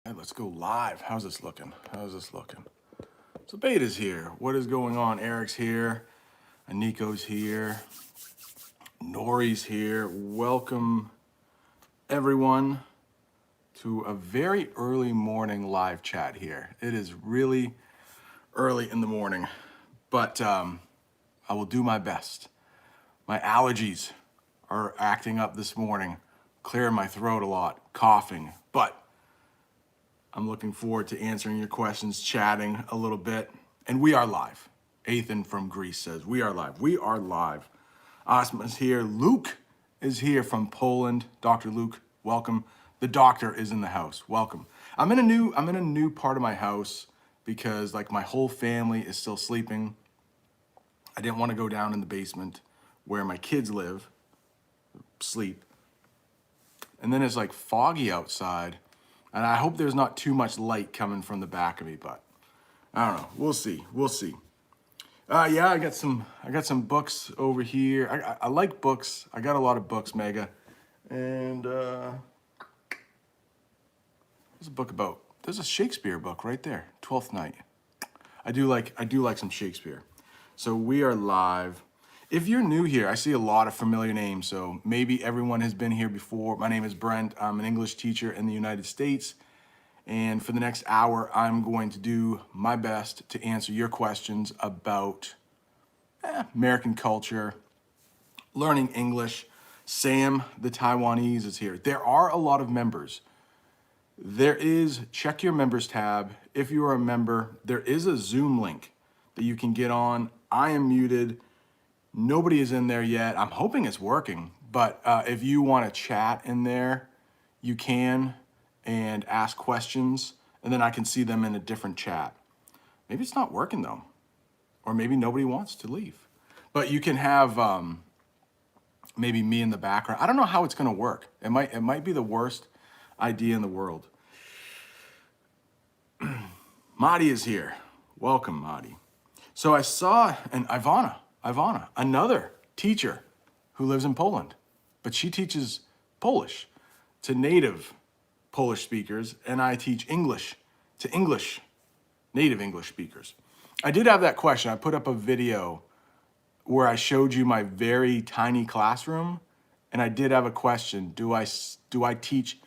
All right, let's go live. How's this looking? How's this looking? So Beta's here. What is going on? Eric's here. Aniko's here. Nori's here. Welcome everyone to a very early morning live chat here. It is really early in the morning, but I will do my best. My allergies are acting up this morning, clearing my throat a lot, coughing, but I'm looking forward to answering your questions, chatting a little bit. And we are live. Ethan from Greece says, we are live. We are live. Asma's here. Luke is here from Poland. Dr. Luke, welcome. The doctor is in the house. Welcome. I'm in a new part of my house because like my whole family is still sleeping. I didn't want to go down in the basement where my kids live, sleep. And then it's like foggy outside. And I hope there's not too much light coming from the back of me, but I don't know. We'll see. We'll see. Yeah, I got some books over here. I like books. I got a lot of books, Mega. And there's a book about. There's a Shakespeare book right there. Twelfth Night. I do like some Shakespeare. So we are live. If you're new here, I see a lot of familiar names. So maybe everyone has been here before. My name is Brent. I'm an English teacher in the United States. And for the next hour, I'm going to do my best to answer your questions about American culture, learning English. Sam, the Taiwanese, is here. There are a lot of members. There is, check your members tab. If you are a member, there is a Zoom link that you can get on. I am muted. Nobody is in there yet. I'm hoping it's working, but if you want to chat in there, you can and ask questions, and then I can see them in a different chat. Maybe it's not working though, or maybe nobody wants to leave. But you can have maybe me in the background. I don't know how it's going to work. It might be the worst idea in the world. Madi is here. Welcome, Madi. So I saw an Ivana, another teacher who lives in Poland, but she teaches Polish to native Polish speakers, and I teach English to native English speakers. I did have that question. I put up a video where I showed you my very tiny classroom, and I did have a question. Do I teach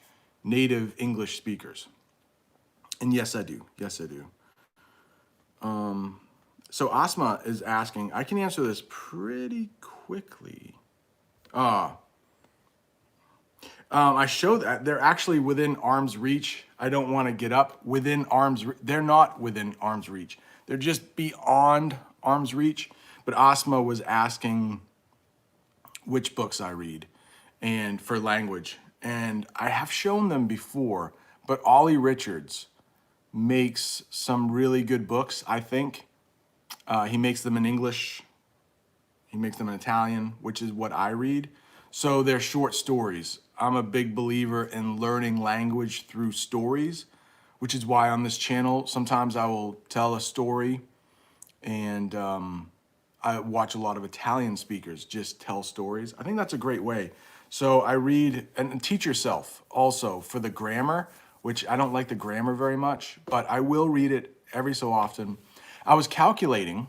native English speakers? And yes, I do. Yes, I do. So Asma is asking, I can answer this pretty quickly. I show that they're actually within arm's reach. I don't want to get up within arm's reach. They're not within arm's reach. They're just beyond arm's reach. But Asma was asking which books I read and for language. And I have shown them before, but Ollie Richards makes some really good books, I think. He makes them in English. He makes them in Italian, which is what I read. So they're short stories. I'm a big believer in learning language through stories, which is why on this channel, sometimes I will tell a story and I watch a lot of Italian speakers just tell stories. I think that's a great way. So I read and teach yourself also for the grammar, which I don't like the grammar very much, but I will read it every so often. I was calculating,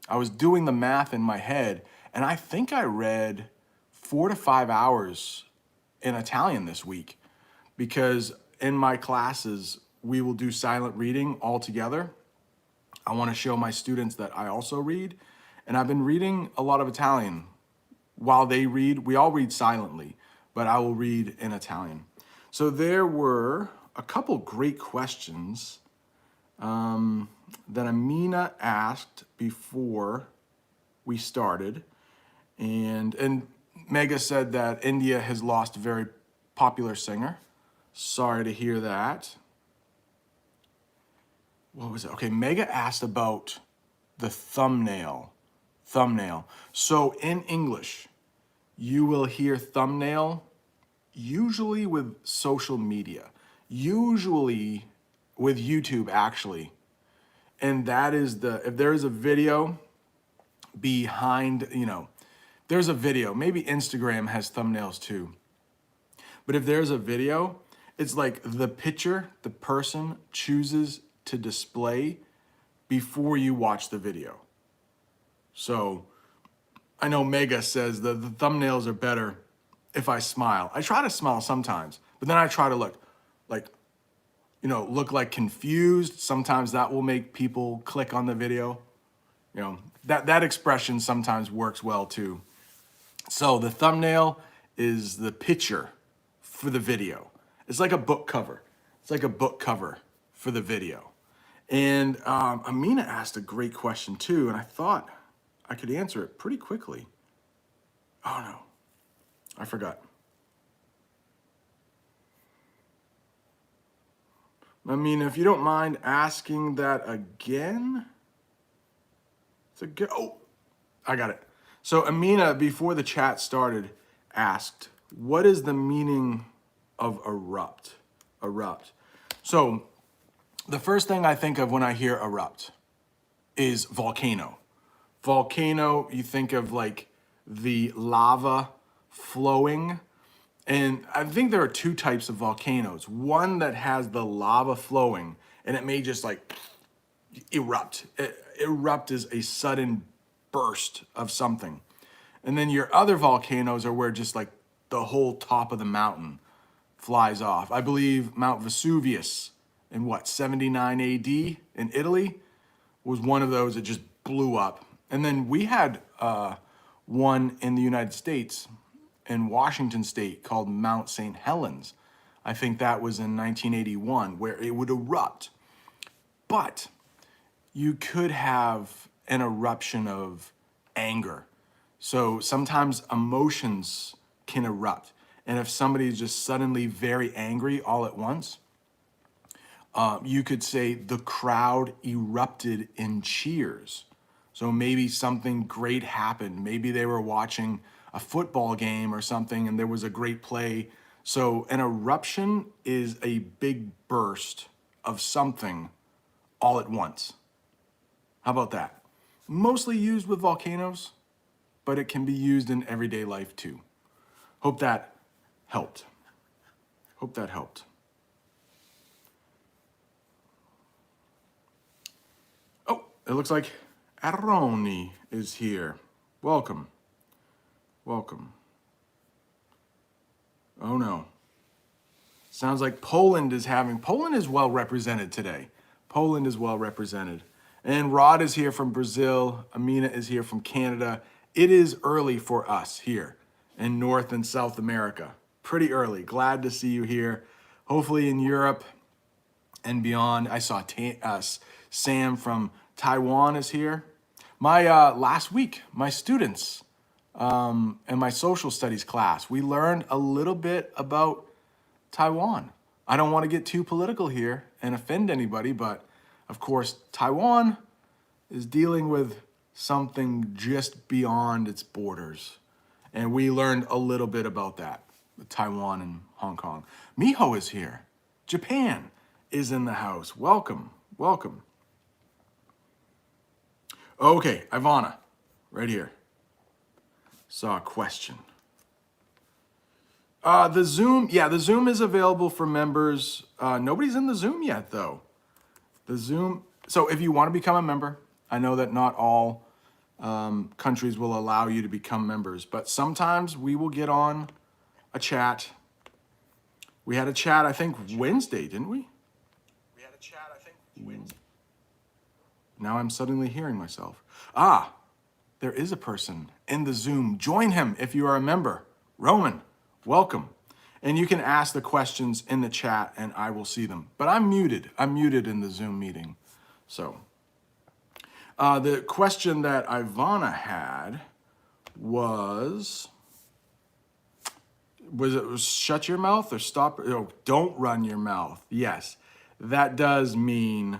I was doing the math in my head, and I think I read 4 to 5 hours in Italian this week because in my classes, we will do silent reading all together. I want to show my students that I also read, and I've been reading a lot of Italian while they read. We all read silently, but I will read in Italian. So there were a couple great questions that Amina asked before we started. And Mega said that India has lost a very popular singer. Sorry to hear that. What was it? Okay, Mega asked about the thumbnail. So in English, you will hear thumbnail usually with social media, usually with YouTube actually. And that is if there is a video behind, there's a video, maybe Instagram has thumbnails too. But if there's a video, It's like the picture the person chooses to display before you watch the video. So I know Mega says the thumbnails are better if I smile. I try to smile sometimes, but then I try to look like, look like confused. Sometimes that will make people click on the video. That expression sometimes works well too. So the thumbnail is the picture for the video. It's like a book cover. It's like a book cover for the video. And Amina asked a great question too, and I thought I could answer it pretty quickly. Oh no, I forgot. Amina, if you don't mind asking that again. It's a good, oh, I got it. So Amina, before the chat started, asked, what is the meaning of erupt? Erupt. So the first thing I think of when I hear erupt is volcano. Volcano, you think of like the lava flowing. And I think there are two types of volcanoes. One that has the lava flowing and it may just like erupt. Erupt is a sudden burst of something. And then your other volcanoes are where just like the whole top of the mountain flies off. I believe Mount Vesuvius in 79 AD in Italy was one of those that just blew up. And then we had one in the United States in Washington State called Mount St. Helens. I think that was in 1981 where it would erupt. But you could have an eruption of anger. So sometimes emotions can erupt. And if somebody is just suddenly very angry all at once, you could say the crowd erupted in cheers. So maybe something great happened. Maybe they were watching a football game or something and there was a great play. So an eruption is a big burst of something all at once. How about that? Mostly used with volcanoes, but it can be used in everyday life too. Hope that helped. Hope that helped. Oh, it looks like Aroni is here. Welcome. Welcome. Oh no. Sounds like Poland is well represented today. Poland is well represented. And Rod is here from Brazil. Amina is here from Canada. It is early for us here in North and South America. Pretty early. Glad to see you here. Hopefully in Europe and beyond. I saw Sam from Taiwan is here. My last week, my students in my social studies class, we learned a little bit about Taiwan. I don't want to get too political here and offend anybody, but of course, Taiwan is dealing with something just beyond its borders. And we learned a little bit about that, with Taiwan and Hong Kong. Miho is here. Japan is in the house. Welcome, welcome. Okay, Ivana, right here. Saw a question. The Zoom is available for members. Nobody's in the Zoom yet, though. The Zoom, so if you want to become a member, I know that not all countries will allow you to become members, but sometimes we will get on a chat. We had a chat, I think, Wednesday, didn't we? We had a chat, I think, Wednesday. Now I'm suddenly hearing myself. Ah, there is a person in the Zoom. Join him if you are a member. Roman, welcome. And you can ask the questions in the chat and I will see them. But I'm muted. I'm muted in the Zoom meeting. So the question that Ivana had was it shut your mouth or stop? Don't run your mouth. Yes, that does mean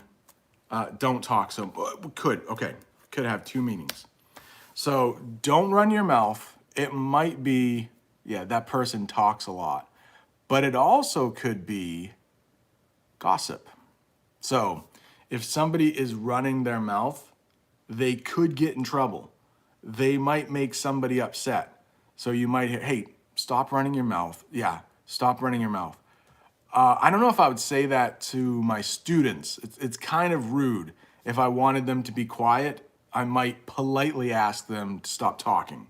don't talk. So could have two meanings. So don't run your mouth. It might be, that person talks a lot. But it also could be gossip. So if somebody is running their mouth, they could get in trouble. They might make somebody upset. So you might hear, hey, stop running your mouth. Yeah, stop running your mouth. I don't know if I would say that to my students. It's kind of rude. If I wanted them to be quiet, I might politely ask them to stop talking.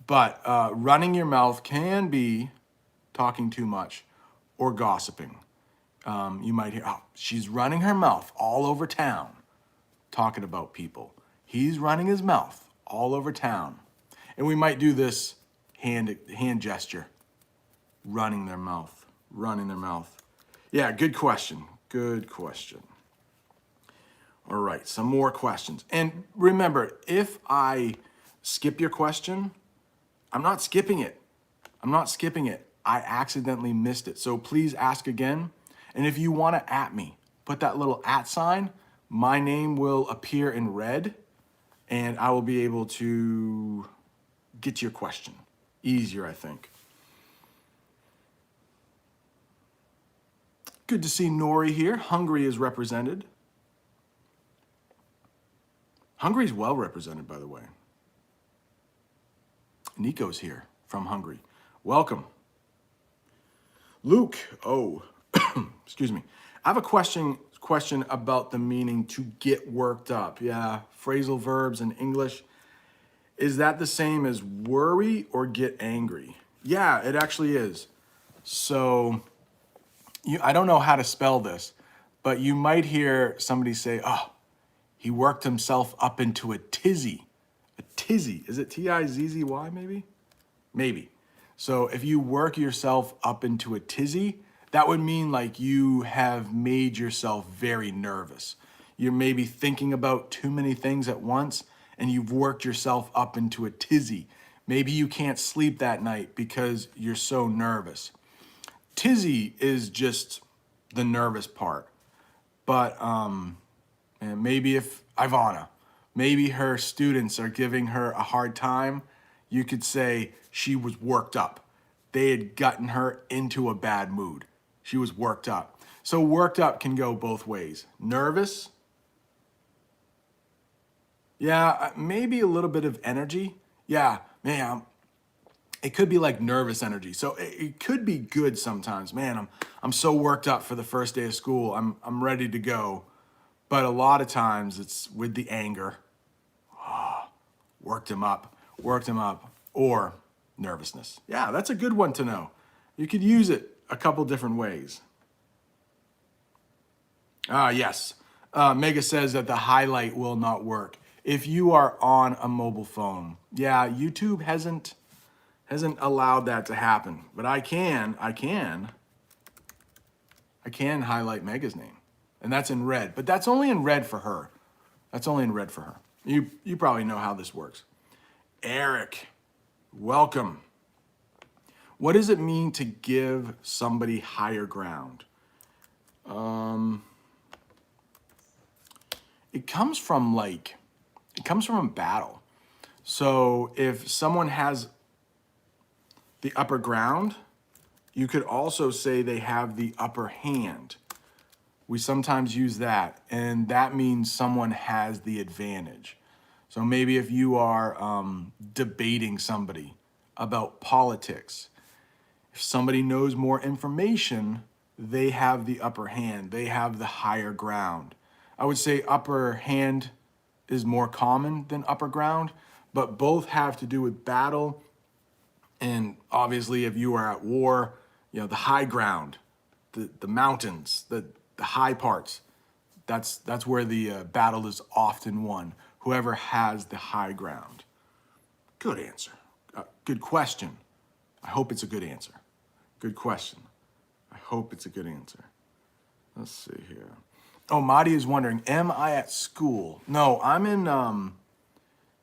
But running your mouth can be talking too much or gossiping. You might hear, oh, she's running her mouth all over town, talking about people. He's running his mouth all over town. And we might do this hand gesture, running their mouth, running their mouth. Yeah, good question. Good question. All right, some more questions. And remember, if I skip your question, I'm not skipping it. I'm not skipping it. I accidentally missed it. So please ask again. And if you want to at me, put that little at sign. My name will appear in red and I will be able to get your question. Easier, I think. Good to see Nori here. Hungary is represented. Hungary is well represented, by the way. Nico's here from Hungary. Welcome. Luke, oh, excuse me. I have a question about the meaning to get worked up. Yeah, phrasal verbs in English. Is that the same as worry or get angry? Yeah, it actually is. So I don't know how to spell this, but you might hear somebody say, oh, he worked himself up into a tizzy. A tizzy, is it T-I-Z-Z-Y maybe? Maybe. So if you work yourself up into a tizzy, that would mean like you have made yourself very nervous. You're maybe thinking about too many things at once and you've worked yourself up into a tizzy. Maybe you can't sleep that night because you're so nervous. Tizzy is just the nervous part. But and maybe if Ivana, maybe her students are giving her a hard time, you could say she was worked up. They had gotten her into a bad mood. She was worked up. So worked up can go both ways. Nervous, yeah, maybe a little bit of energy. Yeah, man, it could be like nervous energy. So it could be good sometimes. Man, I'm so worked up for the first day of school. I'm ready to go. But a lot of times it's with the anger. Worked him up, or nervousness. Yeah, that's a good one to know. You could use it a couple different ways. Yes, Mega says that the highlight will not work. If you are on a mobile phone, yeah, YouTube hasn't allowed that to happen, but I can highlight Mega's name, and that's in red, but that's only in red for her. That's only in red for her. You probably know how this works. Eric, welcome. What does it mean to give somebody higher ground? It comes from a battle. So if someone has the upper ground, you could also say they have the upper hand. We sometimes use that, and that means someone has the advantage. So maybe if you are debating somebody about politics, if somebody knows more information, they have the upper hand. They have the higher ground. I would say upper hand is more common than upper ground, but both have to do with battle. And obviously, if you are at war, you know, the high ground, the mountains, the high parts, that's where the battle is often won. Whoever has the high ground. Good answer. Good question. I hope it's a good answer. Good question. I hope it's a good answer. Let's see here. Oh, Madi is wondering, am I at school? No, I'm in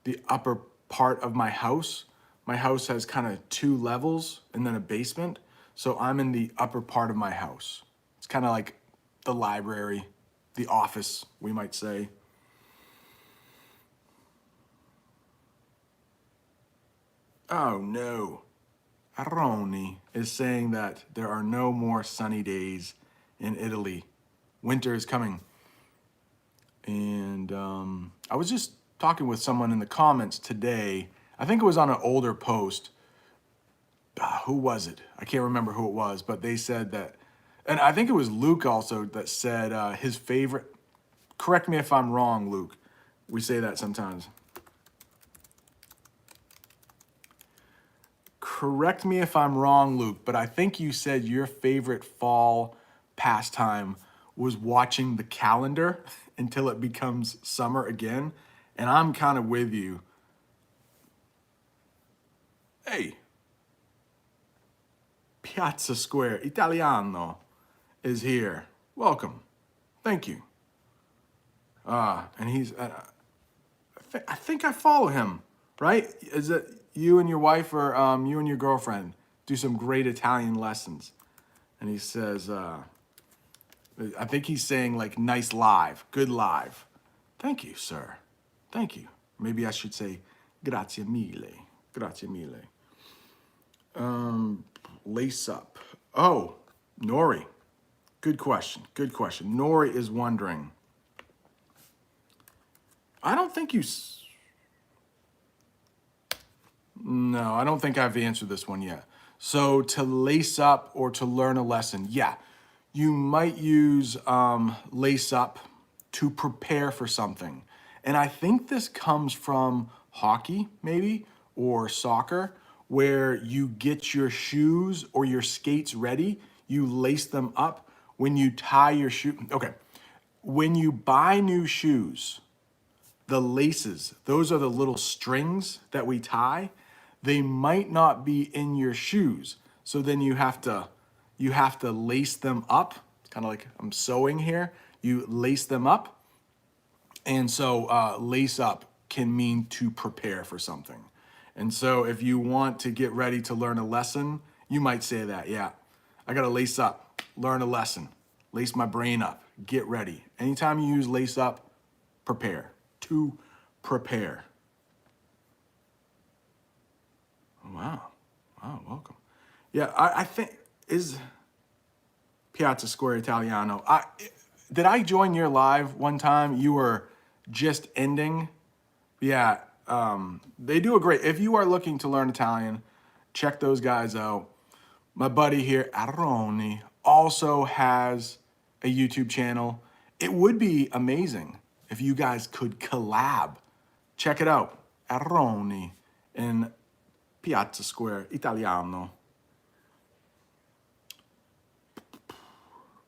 the upper part of my house. My house has kind of 2 levels and then a basement. So I'm in the upper part of my house. It's kind of like the library, the office, we might say. Oh no. Aroni is saying that there are no more sunny days in Italy. Winter is coming. And I was just talking with someone in the comments today. I think it was on an older post. Who was it? I can't remember who it was, but they said that And I think it was Luke also that said his favorite. Correct me if I'm wrong, Luke. We say that sometimes. Correct me if I'm wrong, Luke, but I think you said your favorite fall pastime was watching the calendar until it becomes summer again. And I'm kind of with you. Hey, Piazza Square Italiano is here. Welcome. Thank you. And he's, I think I follow him, right? Is it you and your wife or you and your girlfriend do some great Italian lessons? And he says, I think he's saying like nice live, good live. Thank you, sir. Thank you. Maybe I should say grazie mille. Grazie mille. Lace up. Oh, Nori. Good question. Good question. Nori is wondering. I don't think you. No, I don't think I've answered this one yet. So to lace up or to learn a lesson, yeah, you might use lace up to prepare for something. And I think this comes from hockey, maybe, or soccer, where you get your shoes or your skates ready, you lace them up. When you tie your shoe, okay, when you buy new shoes, the laces, those are the little strings that we tie. They might not be in your shoes. So then you have to lace them up. Kind of like I'm sewing here. You lace them up. And so lace up can mean to prepare for something. And so if you want to get ready to learn a lesson, you might say that, yeah, I gotta lace up, learn a lesson, lace my brain up, get ready. Anytime you use lace up, prepare, to prepare. Wow, wow, welcome. Yeah, I think, is Piazza Square Italiano, did I join your live one time? You were just ending. Yeah, they do a great, if you are looking to learn Italian, check those guys out. My buddy here, Aroni, also has a YouTube channel. It would be amazing if you guys could collab. Check it out, Aroni in Piazza Square Italiano.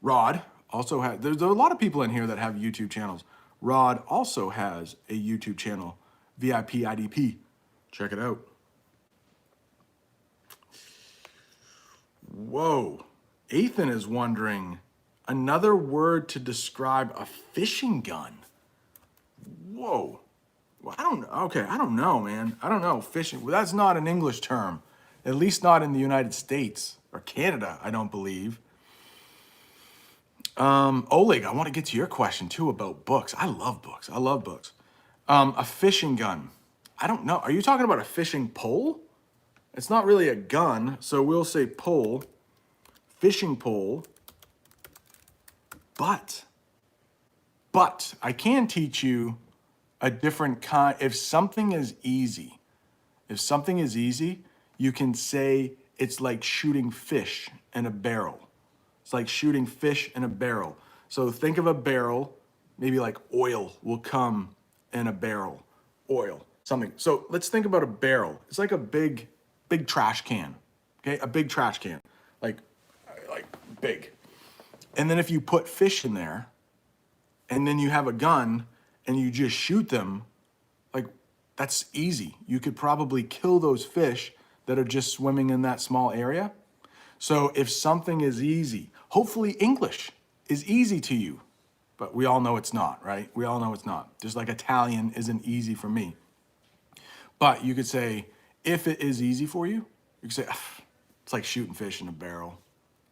Rod also has, there's a lot of people in here that have YouTube channels. Rod also has a YouTube channel, VIP IDP. Check it out. Whoa. Ethan is wondering, another word to describe a fishing gun. Whoa. Well, I don't know. Okay, I don't know, man. I don't know. Fishing, well, that's not an English term. At least not in the United States or Canada, I don't believe. Oleg, I want to get to your question too about books. I love books. I love books. A fishing gun. I don't know. Are you talking about a fishing pole? It's not really a gun, so we'll say pole, fishing pole. But I can teach you a different kind. If something is easy, you can say it's like shooting fish in a barrel. It's like shooting fish in a barrel. So think of a barrel, maybe like oil will come in a barrel, oil, something. So let's think about a barrel. It's like a big trash can, okay? A big trash can, like big. And then if you put fish in there, and then you have a gun and you just shoot them, like that's easy. You could probably kill those fish that are just swimming in that small area. So if something is easy, hopefully English is easy to you, but we all know it's not, right? We all know it's not. Just like Italian isn't easy for me. But you could say, if it is easy for you, you could say, it's like shooting fish in a barrel.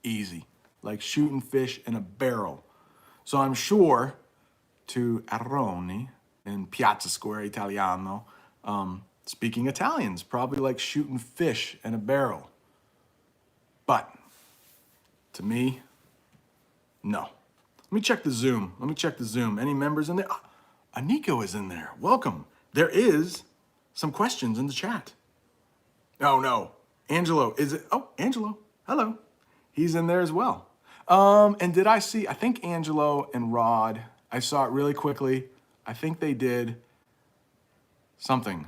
Easy. Like shooting fish in a barrel. So I'm sure to Aroni in Piazza Square Italiano, speaking Italian's probably like shooting fish in a barrel. But to me, no. Let me check the Zoom. Any members in there? Aniko is in there. Welcome. There is some questions in the chat. Oh, no. Angelo, is it? Oh, Angelo. Hello. He's in there as well. And did I see, I think Angelo and Rod, I saw it really quickly. I think they did something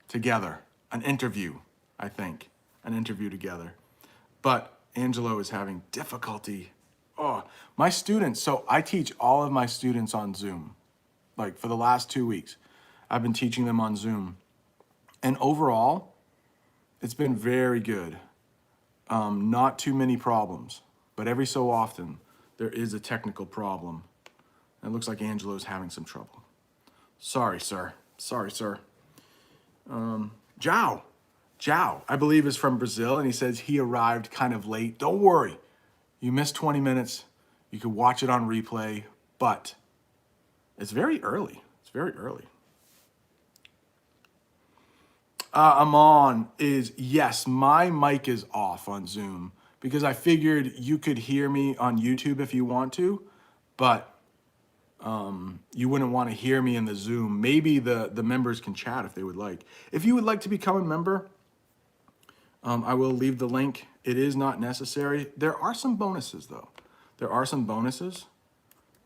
together, an interview, I think, an interview together. But Angelo is having difficulty. Oh, my students, so I teach all of my students on Zoom. Like for the last 2 weeks, I've been teaching them on Zoom. And overall, it's been very good. Not too many problems, but every so often there is a technical problem. And it looks like Angelo's having some trouble. Sorry, sir. Sorry, sir. Jao, I believe is from Brazil, and he says he arrived kind of late. Don't worry. You missed 20 minutes. You can watch it on replay, but it's very early. It's very early. Amon is, yes, my mic is off on Zoom because I figured you could hear me on YouTube if you want to, but you wouldn't want to hear me in the Zoom. Maybe the members can chat if they would like. If you would like to become a member, I will leave the link. It is not necessary. There are some bonuses though. There are some bonuses.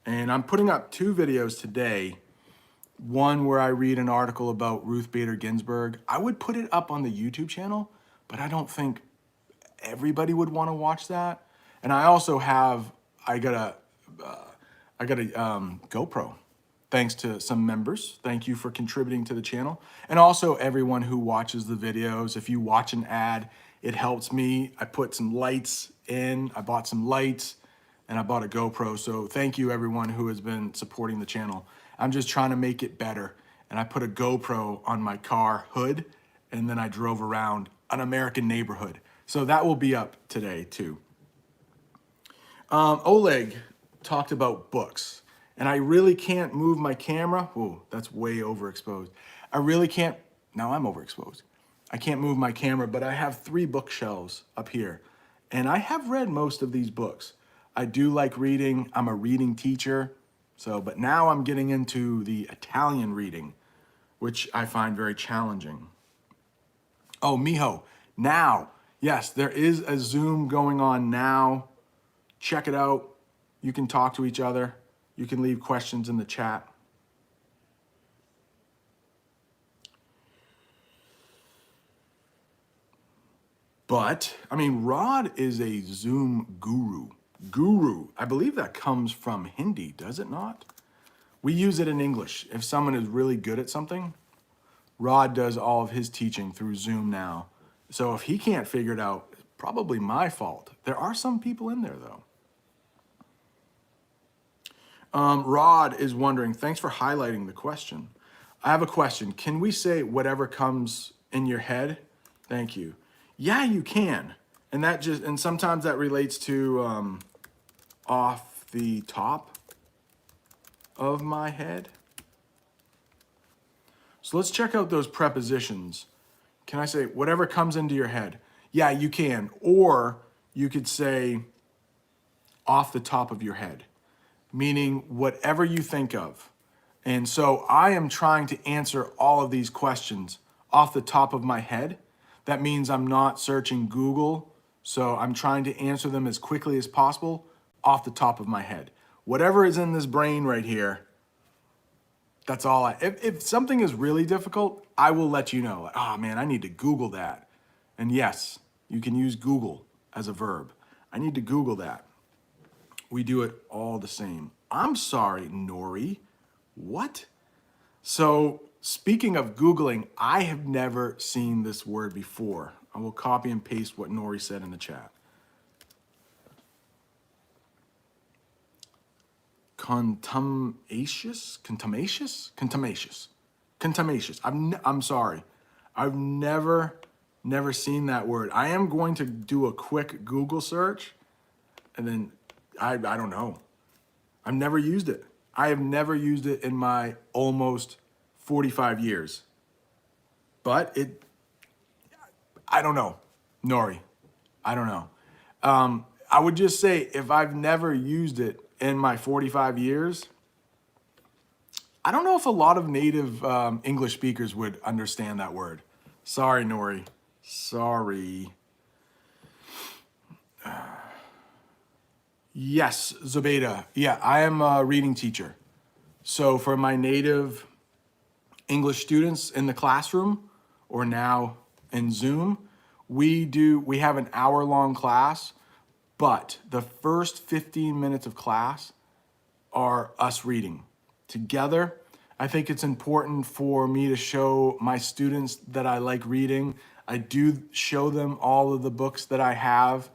And I'm putting up 2 videos today. One where I read an article about Ruth Bader Ginsburg. I would put it up on the YouTube channel, but I don't think everybody would want to watch that. And I also have, I got a GoPro, thanks to some members. Thank you for contributing to the channel. And also everyone who watches the videos. If you watch an ad, it helps me. I put some lights in, I bought some lights, and I bought a GoPro. So thank you everyone who has been supporting the channel. I'm just trying to make it better. And I put a GoPro on my car hood, and then I drove around an American neighborhood. So that will be up today too. Oleg talked about books, and I really can't move my camera. Whoa, that's way overexposed. I really can't, now I'm overexposed. I can't move my camera, but I have 3 bookshelves up here, and I have read most of these books. I do like reading. I'm a reading teacher. So, but now I'm getting into the Italian reading, which I find very challenging. Oh, Miho, now, yes, there is a Zoom going on now. Check it out. You can talk to each other. You can leave questions in the chat. But, I mean, Rod is a Zoom guru. I believe that comes from Hindi, does it not? We use it in English. If someone is really good at something, Rod does all of his teaching through Zoom now. So if he can't figure it out, it's probably my fault. There are some people in there though. Rod is wondering, thanks for highlighting the question. I have a question. Can we say whatever comes in your head? Thank you. Yeah, you can. And sometimes that relates to off the top of my head. So let's check out those prepositions. Can I say whatever comes into your head? Yeah, you can. Or you could say off the top of your head, meaning whatever you think of. And so I am trying to answer all of these questions off the top of my head. That means I'm not searching Google. So I'm trying to answer them as quickly as possible off the top of my head. Whatever is in this brain right here, that's all if something is really difficult, I will let you know. Like, oh man, I need to Google that. And yes, you can use Google as a verb. I need to Google that. We do it all the same. I'm sorry, Nori. What? So speaking of Googling, I have never seen this word before. I will copy and paste what Nori said in the chat. Contumacious. I'm sorry. I've never seen that word. I am going to do a quick Google search, and then I don't know. I've never used it. I have never used it in my almost 45 years. But I don't know, Nori. I don't know. I would just say if I've never used it in my 45 years, I don't know if a lot of native English speakers would understand that word. Sorry, Nori. Sorry. Yes, Zobeda. Yeah, I am a reading teacher. So for my native English students in the classroom or now in Zoom, we have an hour-long class, but the first 15 minutes of class are us reading together. I think it's important for me to show my students that I like reading. I do show them all of the books that I have.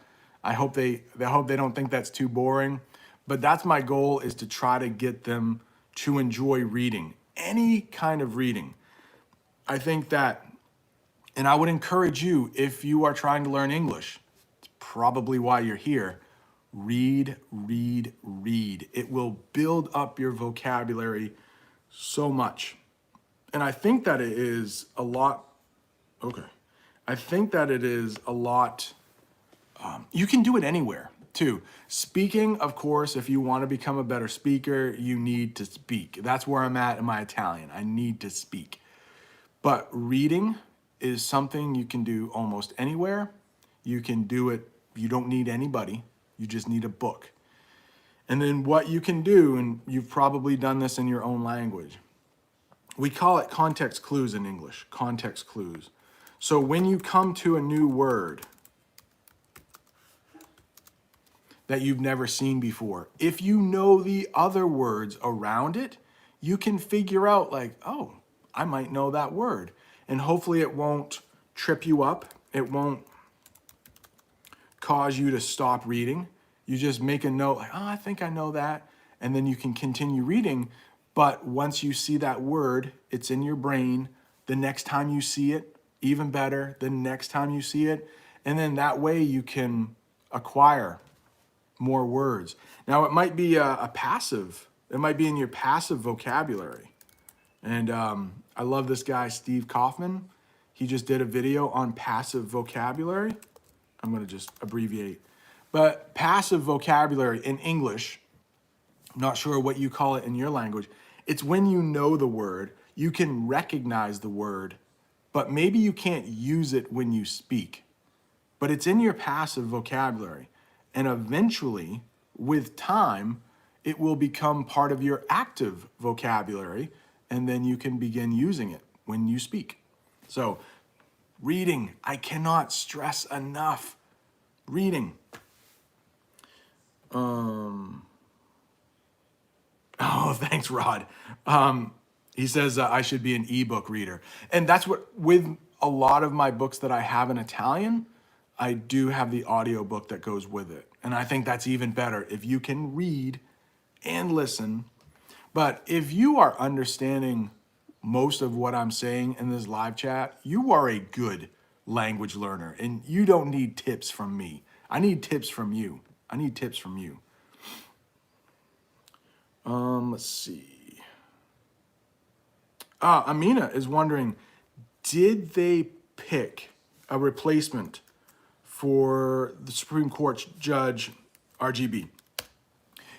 I hope they don't think that's too boring, but that's my goal, is to try to get them to enjoy reading, any kind of reading. I think that, and I would encourage you, if you are trying to learn English, it's probably why you're here. Read, read, read. It will build up your vocabulary so much. And I think that it is a lot, okay. I think that it is a lot, you can do it anywhere too. Speaking, of course, if you want to become a better speaker, you need to speak. That's where I'm at in my Italian. I need to speak. But reading is something you can do almost anywhere. You can do it, you don't need anybody, you just need a book. And then what you can do, and you've probably done this in your own language, we call it context clues in English, context clues. So when you come to a new word that you've never seen before, if you know the other words around it, you can figure out like, oh, I might know that word. And hopefully it won't trip you up. It won't cause you to stop reading. You just make a note like, oh, I think I know that. And then you can continue reading. But once you see that word, it's in your brain. The next time you see it, even better, the next time you see it. And then that way you can acquire more words. Now it might be a passive, it might be in your passive vocabulary. And I love this guy, Steve Kaufman. He just did a video on passive vocabulary. I'm gonna just abbreviate. But passive vocabulary in English, I'm not sure what you call it in your language, it's when you know the word, you can recognize the word, but maybe you can't use it when you speak. But it's in your passive vocabulary. And eventually, with time, it will become part of your active vocabulary, and then you can begin using it when you speak. So, reading, I cannot stress enough. Reading. Oh, thanks, Rod. He says I should be an ebook reader. And that's what, with a lot of my books that I have in Italian, I do have the audiobook that goes with it. And I think that's even better if you can read and listen. But if you are understanding most of what I'm saying in this live chat, you are a good language learner and you don't need tips from me. I need tips from you. I need tips from you. Let's see. Amina is wondering, did they pick a replacement for the Supreme Court Judge RGB?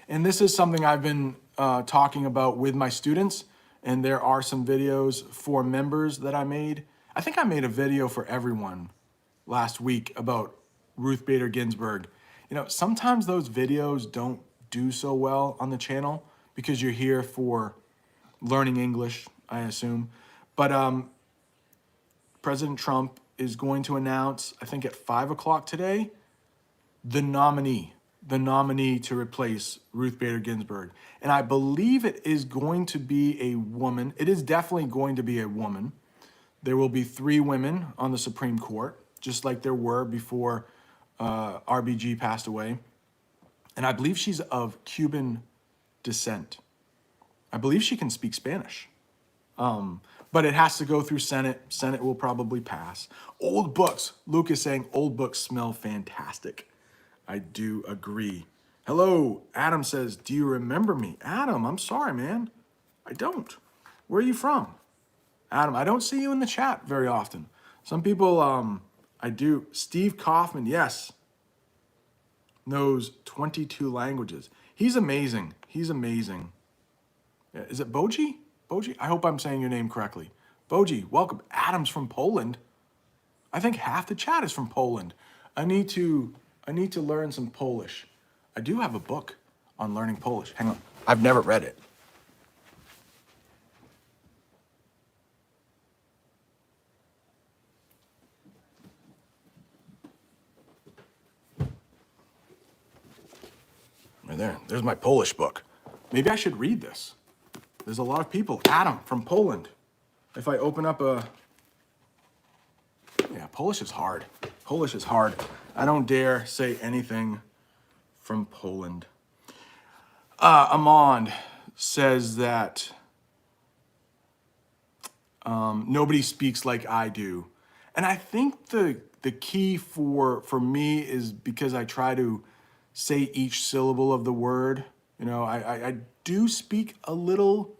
And this is something I've been talking about with my students, and there are some videos for members that I made. I think I made a video for everyone last week about Ruth Bader Ginsburg. You know, sometimes those videos don't do so well on the channel because you're here for learning English, I assume. But President Trump is going to announce, I think at 5 o'clock today, the nominee to replace Ruth Bader Ginsburg. And I believe it is going to be a woman. It is definitely going to be a woman. There will be 3 women on the Supreme Court, just like there were before RBG passed away. And I believe she's of Cuban descent. I believe she can speak Spanish. But it has to go through Senate. Senate will probably pass. Old books. Luke is saying old books smell fantastic. I do agree. Hello, Adam says, do you remember me? Adam, I'm sorry, man. I don't. Where are you from? Adam, I don't see you in the chat very often. Some people, I do. Steve Kaufman, yes, knows 22 languages. He's amazing. He's amazing. Is it Boji? Boji? I hope I'm saying your name correctly. Boji, welcome. Adam's from Poland. I think half the chat is from Poland. I need to learn some Polish. I do have a book on learning Polish. Hang on. I've never read it. Right there. There's my Polish book. Maybe I should read this. There's a lot of people. Adam from Poland. If I open up a... Yeah, Polish is hard. Polish is hard. I don't dare say anything from Poland. Amand says that nobody speaks like I do. And I think the key for me is because I try to say each syllable of the word. You know, I do speak a little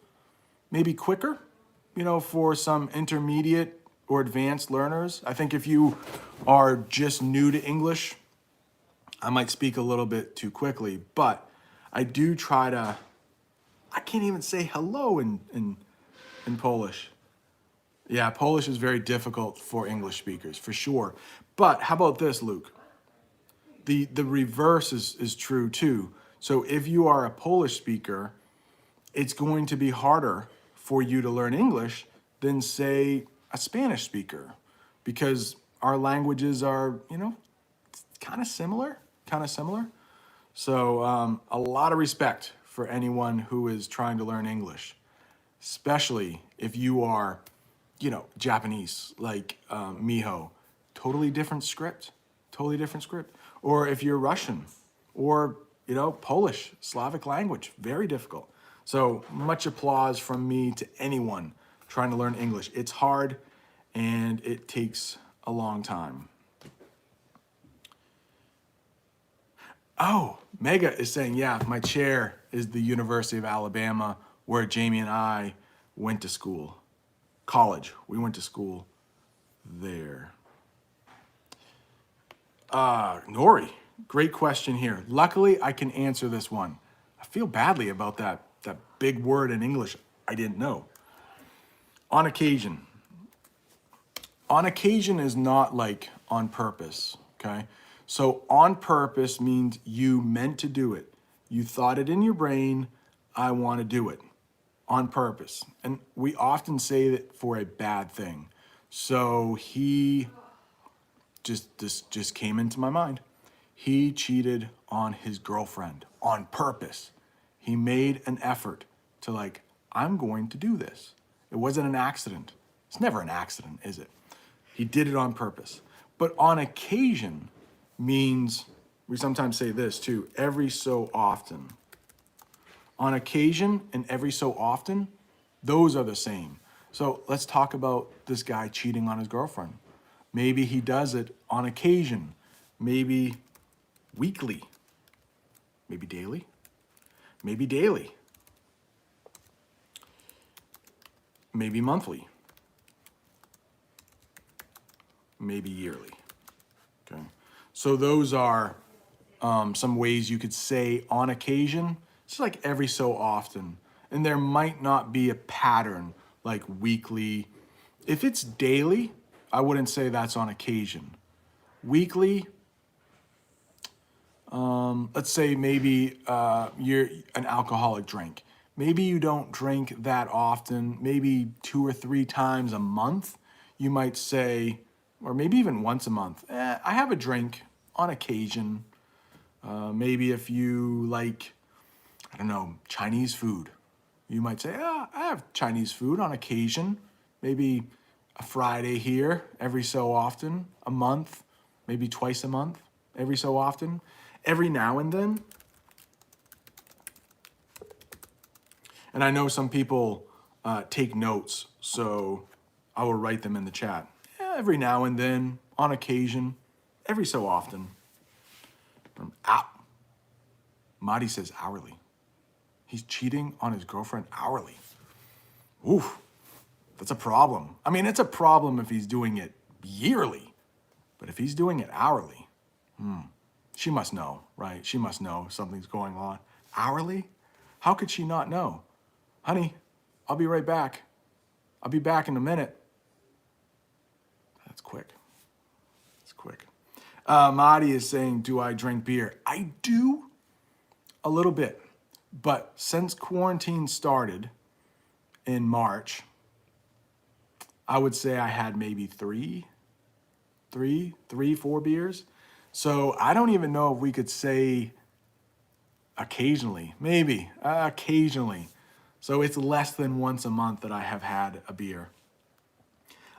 maybe quicker, you know, for some intermediate or advanced learners. I think if you are just new to English, I might speak a little bit too quickly, but I do try to, I can't even say hello in Polish. Yeah, Polish is very difficult for English speakers, for sure. But how about this, Luke? The reverse is true too. So if you are a Polish speaker, it's going to be harder for you to learn English than, say, a Spanish speaker, because our languages are, you know, kind of similar. So a lot of respect for anyone who is trying to learn English, especially if you are, you know, Japanese, like Miho. Totally different script. Or if you're Russian or, you know, Polish, Slavic language, very difficult. So much applause from me to anyone trying to learn English. It's hard and it takes a long time. Oh, Mega is saying, yeah, my chair is the University of Alabama, where Jamie and I went to school. College. We went to school there. Nori, great question here. Luckily, I can answer this one. I feel badly about that big word in English I didn't know. On occasion. On occasion is not like on purpose, okay? So on purpose means you meant to do it. You thought it in your brain, I want to do it on purpose. And we often say that for a bad thing. So this just came into my mind. He cheated on his girlfriend on purpose. He made an effort to, like, I'm going to do this. It wasn't an accident. It's never an accident, is it? He did it on purpose. But on occasion means, we sometimes say this too, every so often. On occasion and every so often, those are the same. So let's talk about this guy cheating on his girlfriend. Maybe he does it on occasion, maybe weekly, maybe daily, maybe monthly, maybe yearly. Okay, so those are some ways you could say on occasion. It's like every so often, and there might not be a pattern like weekly. If it's daily, I wouldn't say that's on occasion. Weekly, let's say maybe you're an alcoholic drink. Maybe you don't drink that often, maybe 2 or 3 times a month. You might say, or maybe even once a month, I have a drink on occasion. Maybe if you like, I don't know, Chinese food, you might say, I have Chinese food on occasion. Maybe a Friday here, every so often, a month, maybe twice a month, every so often, every now and then. And I know some people take notes, so I will write them in the chat. Yeah, every now and then, on occasion, every so often. Madi says hourly. He's cheating on his girlfriend hourly. Oof, that's a problem. I mean, it's a problem if he's doing it yearly, but if he's doing it hourly, she must know, right? She must know something's going on. Hourly? How could she not know? Honey, I'll be right back. I'll be back in a minute. That's quick. It's quick. Madi is saying, do I drink beer? I do. a little bit. But since quarantine started in March, I would say I had maybe four beers. So I don't even know if we could say occasionally, maybe occasionally. So it's less than once a month that I have had a beer.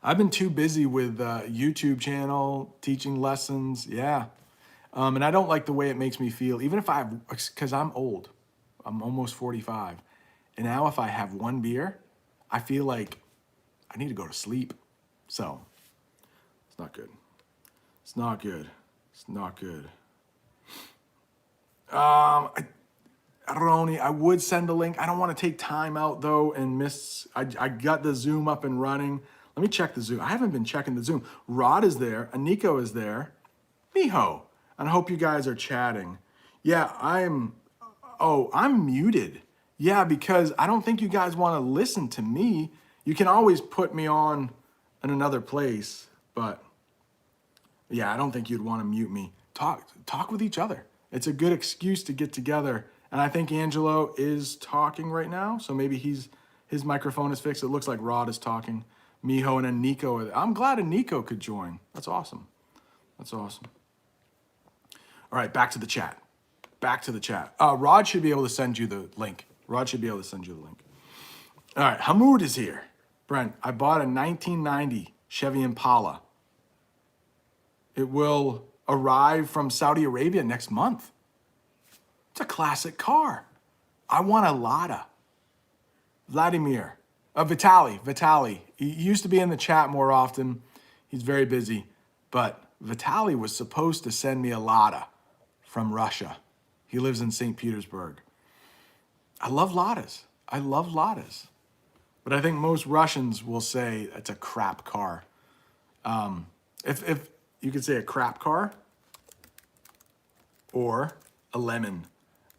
I've been too busy with YouTube channel, teaching lessons. Yeah. And I don't like the way it makes me feel, even if because I'm old. I'm almost 45. And now if I have one beer, I feel like I need to go to sleep. So it's not good. It's not good. It's not good. Roni, I would send a link. I don't want to take time out though and miss. I got the Zoom up and running. Let me check the Zoom. I haven't been checking the Zoom. Rod is there. Aniko is there. Miho. And I hope you guys are chatting. Yeah, I'm muted. Yeah, because I don't think you guys want to listen to me. You can always put me on in another place, but yeah, I don't think you'd want to mute me. Talk with each other. It's a good excuse to get together. And I think Angelo is talking right now, so maybe his microphone is fixed. It looks like Rod is talking. Miho and then Nico. I'm glad Nico could join. That's awesome. That's awesome. All right, back to the chat. Back to the chat. Rod should be able to send you the link. Rod should be able to send you the link. All right, Hamoud is here. Brent, I bought a 1990 Chevy Impala. It will arrive from Saudi Arabia next month. It's a classic car. I want a Lada. Vladimir. Vitaly. He used to be in the chat more often. He's very busy. But Vitaly was supposed to send me a Lada from Russia. He lives in St. Petersburg. I love Ladas. I love Ladas. But I think most Russians will say it's a crap car. If you could say a crap car or a lemon.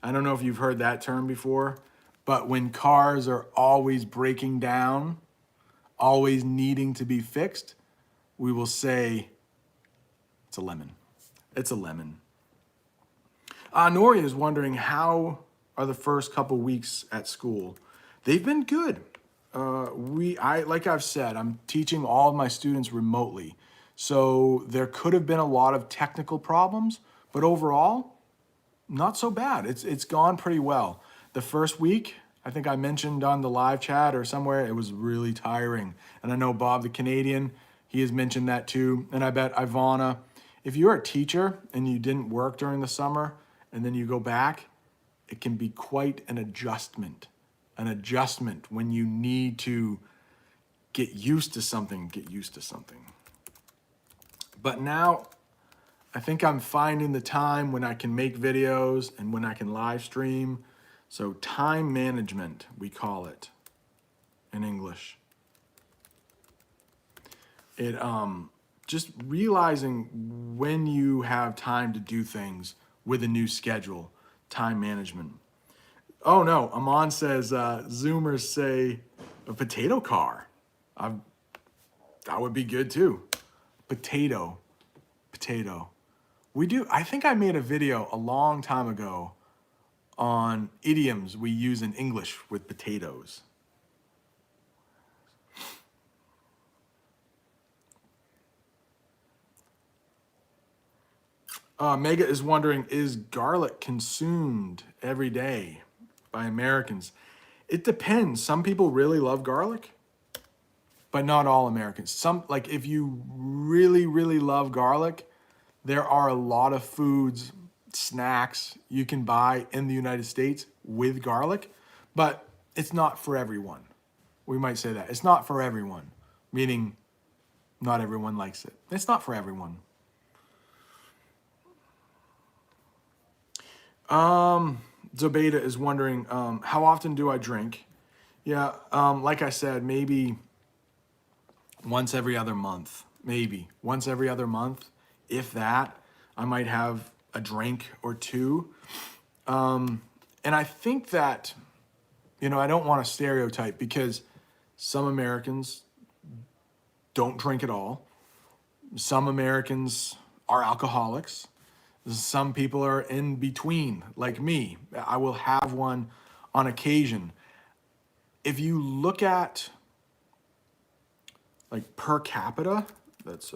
I don't know if you've heard that term before, but when cars are always breaking down, always needing to be fixed, we will say it's a lemon. It's a lemon. Nori is wondering, how are the first couple weeks at school? They've been good. Like I've said, I'm teaching all of my students remotely. So there could have been a lot of technical problems, but overall, not so bad. It's gone pretty well. The first week, I think I mentioned on the live chat or somewhere, it was really tiring. And I know Bob the Canadian, he has mentioned that too. And I bet Ivana, if you're a teacher and you didn't work during the summer and then you go back, it can be quite an adjustment. An adjustment when you need to get used to something. But now, I think I'm finding the time when I can make videos and when I can live stream. So time management, we call it in English. It just realizing when you have time to do things with a new schedule, time management. Oh no, Amon says Zoomers say a potato car. That would be good too. Potato. We do. I think I made a video a long time ago on idioms we use in English with potatoes. Mega is wondering, is garlic consumed every day by Americans? It depends. Some people really love garlic, but not all Americans. Like if you really, really love garlic, there are a lot of foods, snacks you can buy in the United States with garlic, but it's not for everyone. We might say that. It's not for everyone, meaning not everyone likes it. It's not for everyone. Zobeda is wondering, how often do I drink? Yeah, like I said, maybe once every other month. Maybe once every other month. If that, I might have a drink or two. And I think that, I don't want to stereotype because some Americans don't drink at all. Some Americans are alcoholics. Some people are in between, like me. I will have one on occasion. If you look at like per capita, that's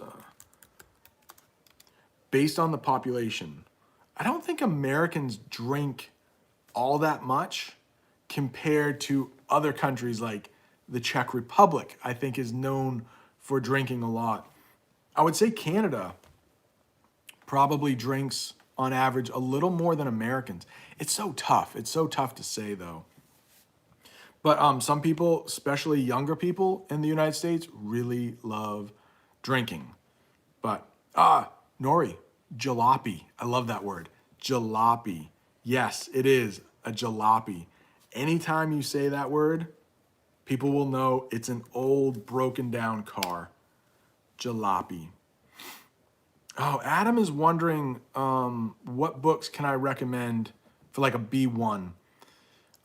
based on the population, I don't think Americans drink all that much compared to other countries like the Czech Republic, I think is known for drinking a lot. I would say Canada probably drinks on average a little more than Americans. It's so tough. It's so tough to say though. But some people, especially younger people in the United States, really love drinking. But Nori, jalopy. I love that word. Jalopy. Yes, it is a jalopy. Anytime you say that word, people will know it's an old broken down car. Jalopy. Oh, Adam is wondering what books can I recommend for like a B1?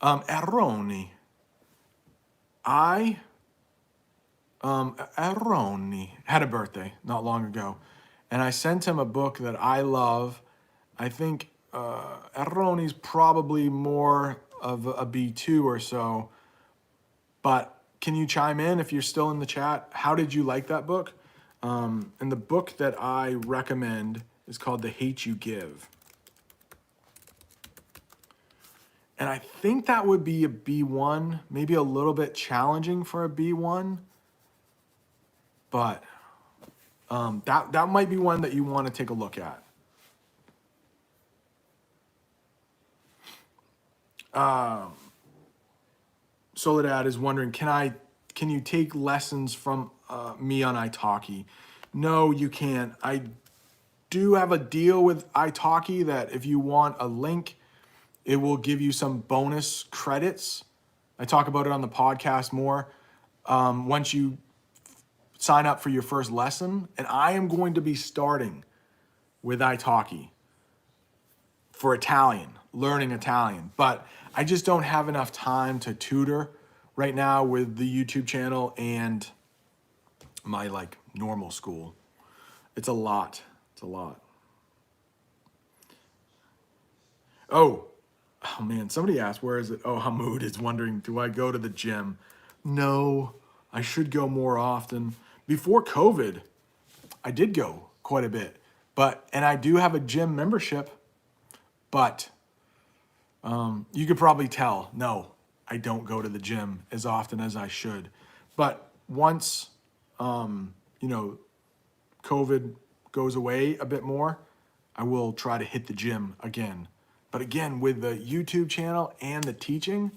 Aroni. Aroni had a birthday not long ago, and I sent him a book that I love. I think Aroni's probably more of a B2 or so, but can you chime in if you're still in the chat? How did you like that book? And the book that I recommend is called The Hate You Give. And I think that would be a B1, maybe a little bit challenging for a B1, but that might be one that you want to take a look at. Soledad is wondering, can you take lessons from me on italki? No, you can't. I do have a deal with italki that if you want a link, it will give you some bonus credits. I talk about it on the podcast more. Once you sign up for your first lesson, and I am going to be starting with italki for Italian, learning Italian, but I just don't have enough time to tutor right now with the YouTube channel and my like normal school. It's a lot. It's a lot. Oh man, somebody asked, where is it? Oh, Hamoud is wondering, do I go to the gym? No, I should go more often. Before COVID, I did go quite a bit, and I do have a gym membership, but you could probably tell, no, I don't go to the gym as often as I should. But once, COVID goes away a bit more, I will try to hit the gym again. But again, with the YouTube channel and the teaching,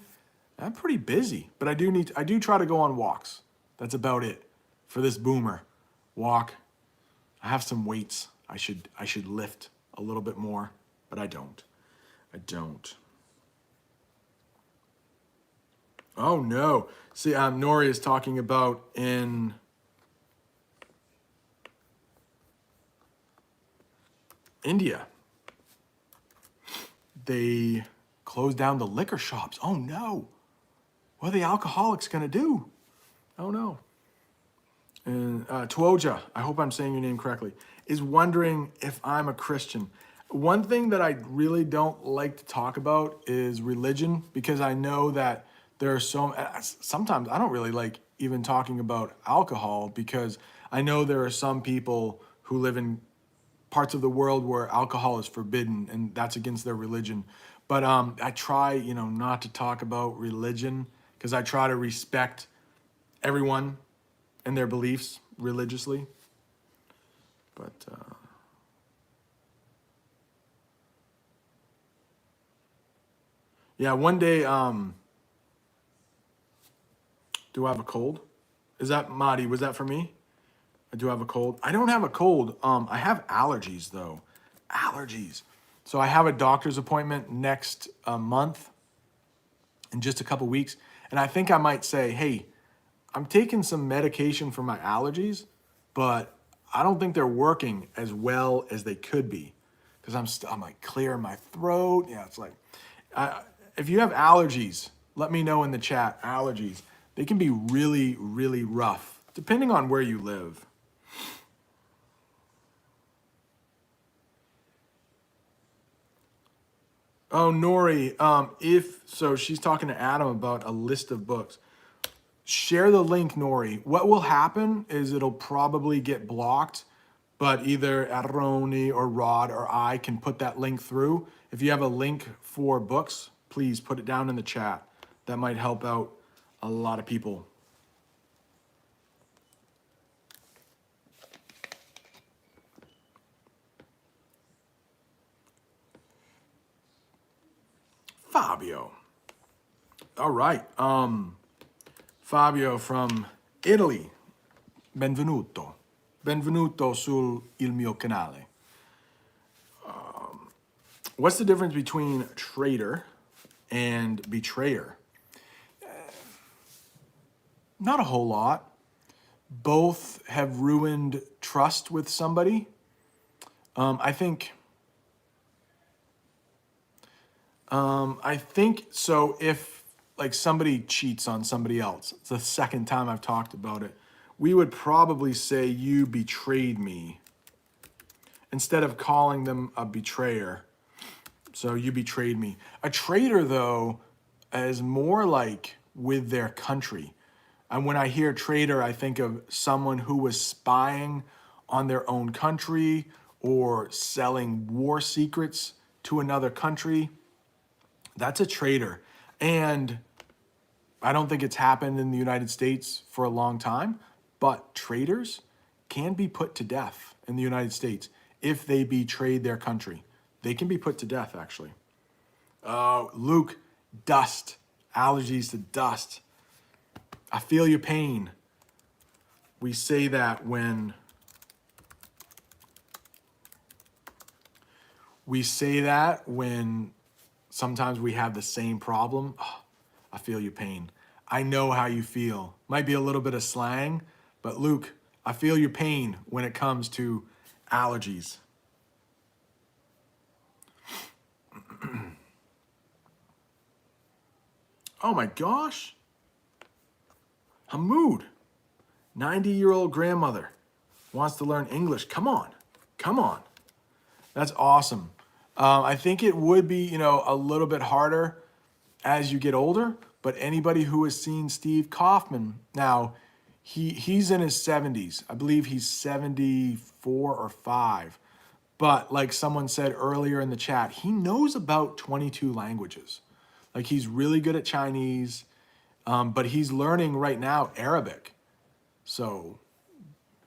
I'm pretty busy. But I do try to go on walks. That's about it for this boomer. Walk. I have some weights I should lift a little bit more, but I don't. Oh no. See, Nori is talking about in India. They closed down the liquor shops. Oh no. What are the alcoholics gonna do? Oh no. And Tuoja, I hope I'm saying your name correctly, is wondering if I'm a Christian. One thing that I really don't like to talk about is religion, because I know that there are sometimes I don't really like even talking about alcohol, because I know there are some people who live in parts of the world where alcohol is forbidden and that's against their religion. But I try, not to talk about religion, because I try to respect everyone and their beliefs religiously. But yeah, one day, do I have a cold? Is that Madi? Was that for me? I do have a cold. I don't have a cold. I have allergies though. Allergies. So I have a doctor's appointment next month, in just a couple weeks, and I think I might say, hey, I'm taking some medication for my allergies, but I don't think they're working as well as they could be, because I'm like clearing my throat. Yeah, it's like, if you have allergies, let me know in the chat. Allergies, they can be really, really rough, depending on where you live. Oh, Nori, if so, she's talking to Adam about a list of books. Share the link, Nori. What will happen is it'll probably get blocked, but either Aroni or Rod or I can put that link through. If you have a link for books, please put it down in the chat. That might help out a lot of people. Fabio. All right. Fabio from Italy. Benvenuto. Benvenuto sul il mio canale. What's the difference between traitor and betrayer? Not a whole lot. Both have ruined trust with somebody. I think so. If like somebody cheats on somebody else, it's the second time I've talked about it, we would probably say you betrayed me instead of calling them a betrayer. So you betrayed me. A traitor, though, is more like with their country. And when I hear traitor, I think of someone who was spying on their own country or selling war secrets to another country. That's a traitor. And I don't think it's happened in the United States for a long time, but traitors can be put to death in the United States if they betrayed their country. They can be put to death, actually. Luke, dust, allergies to dust. I feel your pain. We say that when sometimes we have the same problem. Oh, I feel your pain. I know how you feel. Might be a little bit of slang, but Luke, I feel your pain when it comes to allergies. Oh my gosh. Hamoud, 90-year-old grandmother, wants to learn English. Come on. Come on. That's awesome. I think it would be, a little bit harder as you get older, but anybody who has seen Steve Kaufman, now he's in his 70s. I believe he's 74 or 5. But like someone said earlier in the chat, he knows about 22 languages. Like he's really good at Chinese, but he's learning right now Arabic. So,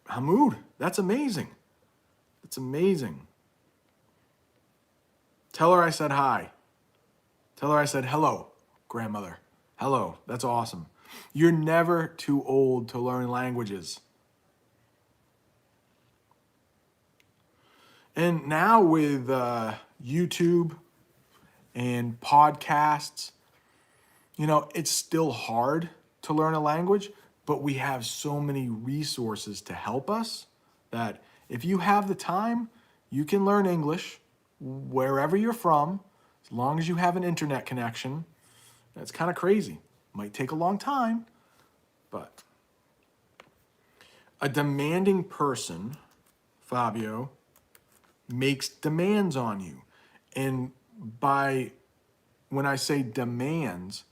Hamoud, that's amazing. That's amazing. Tell her I said hi. Tell her I said hello, grandmother. Hello, that's awesome. You're never too old to learn languages. And now with YouTube and podcasts, it's still hard to learn a language, but we have so many resources to help us that if you have the time, you can learn English wherever you're from, as long as you have an internet connection. That's kind of crazy. Might take a long time, but a demanding person, Fabio, makes demands on you. And when I say demands,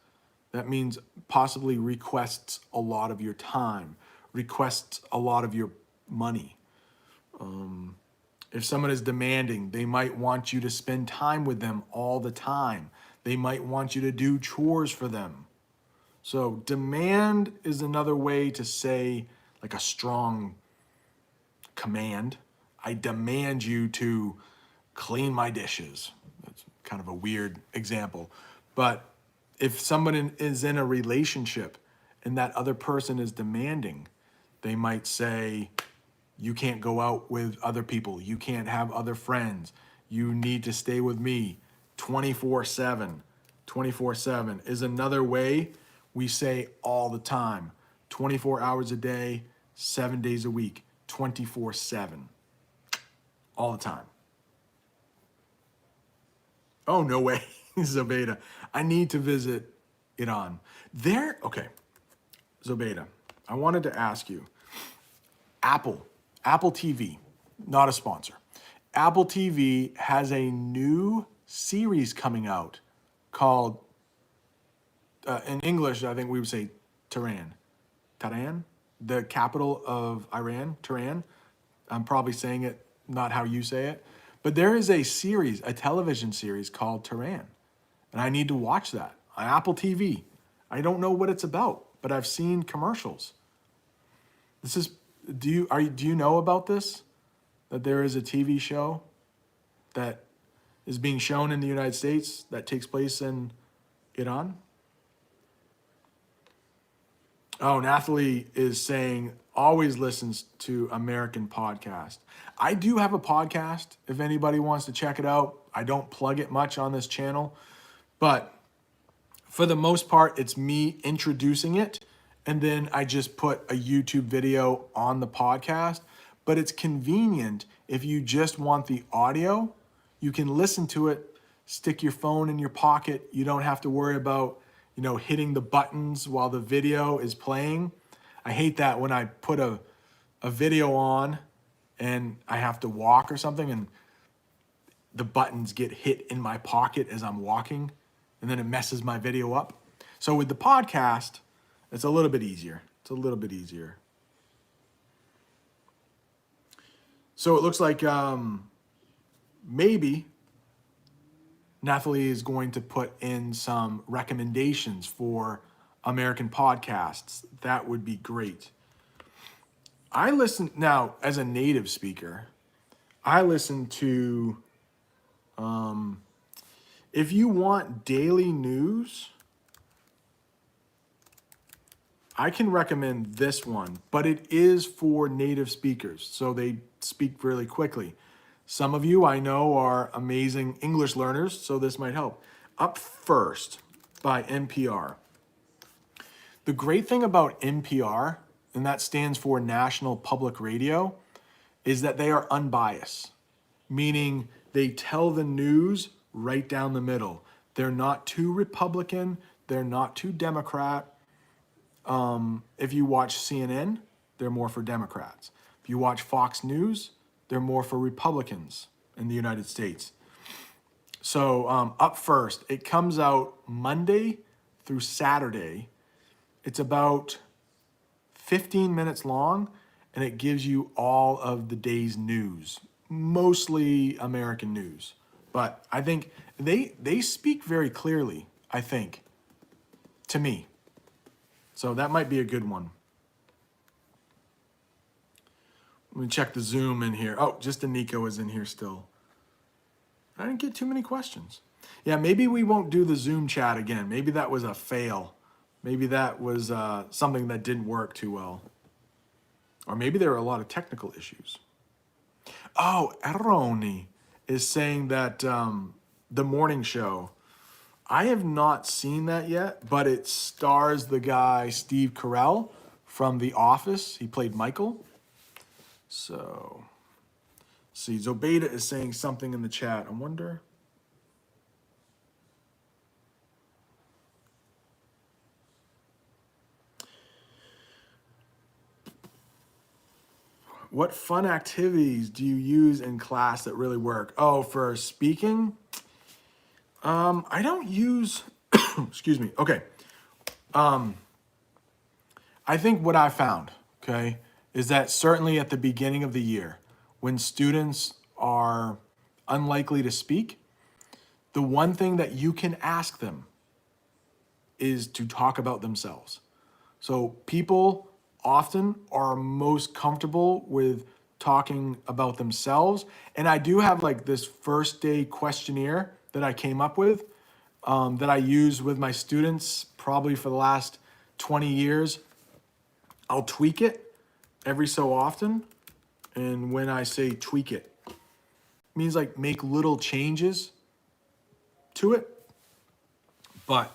that means possibly requests a lot of your time, requests a lot of your money. If someone is demanding, they might want you to spend time with them all the time. They might want you to do chores for them. So demand is another way to say like a strong command. I demand you to clean my dishes. That's kind of a weird example. But if someone is in a relationship and that other person is demanding, they might say, you can't go out with other people. You can't have other friends. You need to stay with me 24/7. 24/7 is another way we say all the time. 24 hours a day, 7 days a week, 24/7. All the time. Oh, no way, Zobeda. I need to visit Iran. Okay, Zobeda, I wanted to ask you, Apple TV, not a sponsor. Apple TV has a new series coming out called, in English, I think we would say Tehran. Tehran, the capital of Iran, Tehran. I'm probably saying it not how you say it. But there is a series, a television series called Tehran. And I need to watch that on Apple TV. I don't know what it's about, but I've seen commercials. This is, do you know about this? That there is a TV show that is being shown in the United States that takes place in Iran? Oh, Nathalie is saying always listens to American podcast. I do have a podcast if anybody wants to check it out. I don't plug it much on this channel, but for the most part, it's me introducing it, and then I just put a YouTube video on the podcast. But it's convenient if you just want the audio, you can listen to it, stick your phone in your pocket. You don't have to worry about, hitting the buttons while the video is playing. I hate that when I put a video on and I have to walk or something and the buttons get hit in my pocket as I'm walking, and then it messes my video up. So with the podcast, it's a little bit easier. So it looks like maybe Nathalie is going to put in some recommendations for American podcasts. That would be great. I listen now as a native speaker. I listen to, if you want daily news, I can recommend this one, but it is for native speakers, so they speak really quickly. Some of you I know are amazing English learners, so this might help. Up First by NPR. The great thing about NPR, and that stands for National Public Radio, is that they are unbiased, meaning they tell the news right down the middle. They're not too Republican, they're not too Democrat. If you watch CNN, they're more for Democrats. If you watch Fox News, they're more for Republicans in the United States. So Up First, it comes out Monday through Saturday. It's about 15 minutes long, and it gives you all of the day's news, mostly American news. But I think they speak very clearly, I think, to me. So that might be a good one. Let me check the Zoom in here. Oh, just Anika is in here still. I didn't get too many questions. Yeah, maybe we won't do the Zoom chat again. Maybe that was a fail. Maybe that was something that didn't work too well. Or maybe there were a lot of technical issues. Oh, Erroni is saying that the morning show, I have not seen that yet, but it stars the guy Steve Carell from The Office. He played Michael. So, see, Zobeda is saying something in the chat. I wonder. What fun activities do you use in class that really work? Oh, for speaking? I don't use, excuse me. Okay. I think what I found, okay, is that certainly at the beginning of the year, when students are unlikely to speak, the one thing that you can ask them is to talk about themselves. So people often are most comfortable with talking about themselves. And I do have like this first day questionnaire that I came up with that I use with my students probably for the last 20 years. I'll tweak it every so often. And when I say tweak it, it means like make little changes to it. But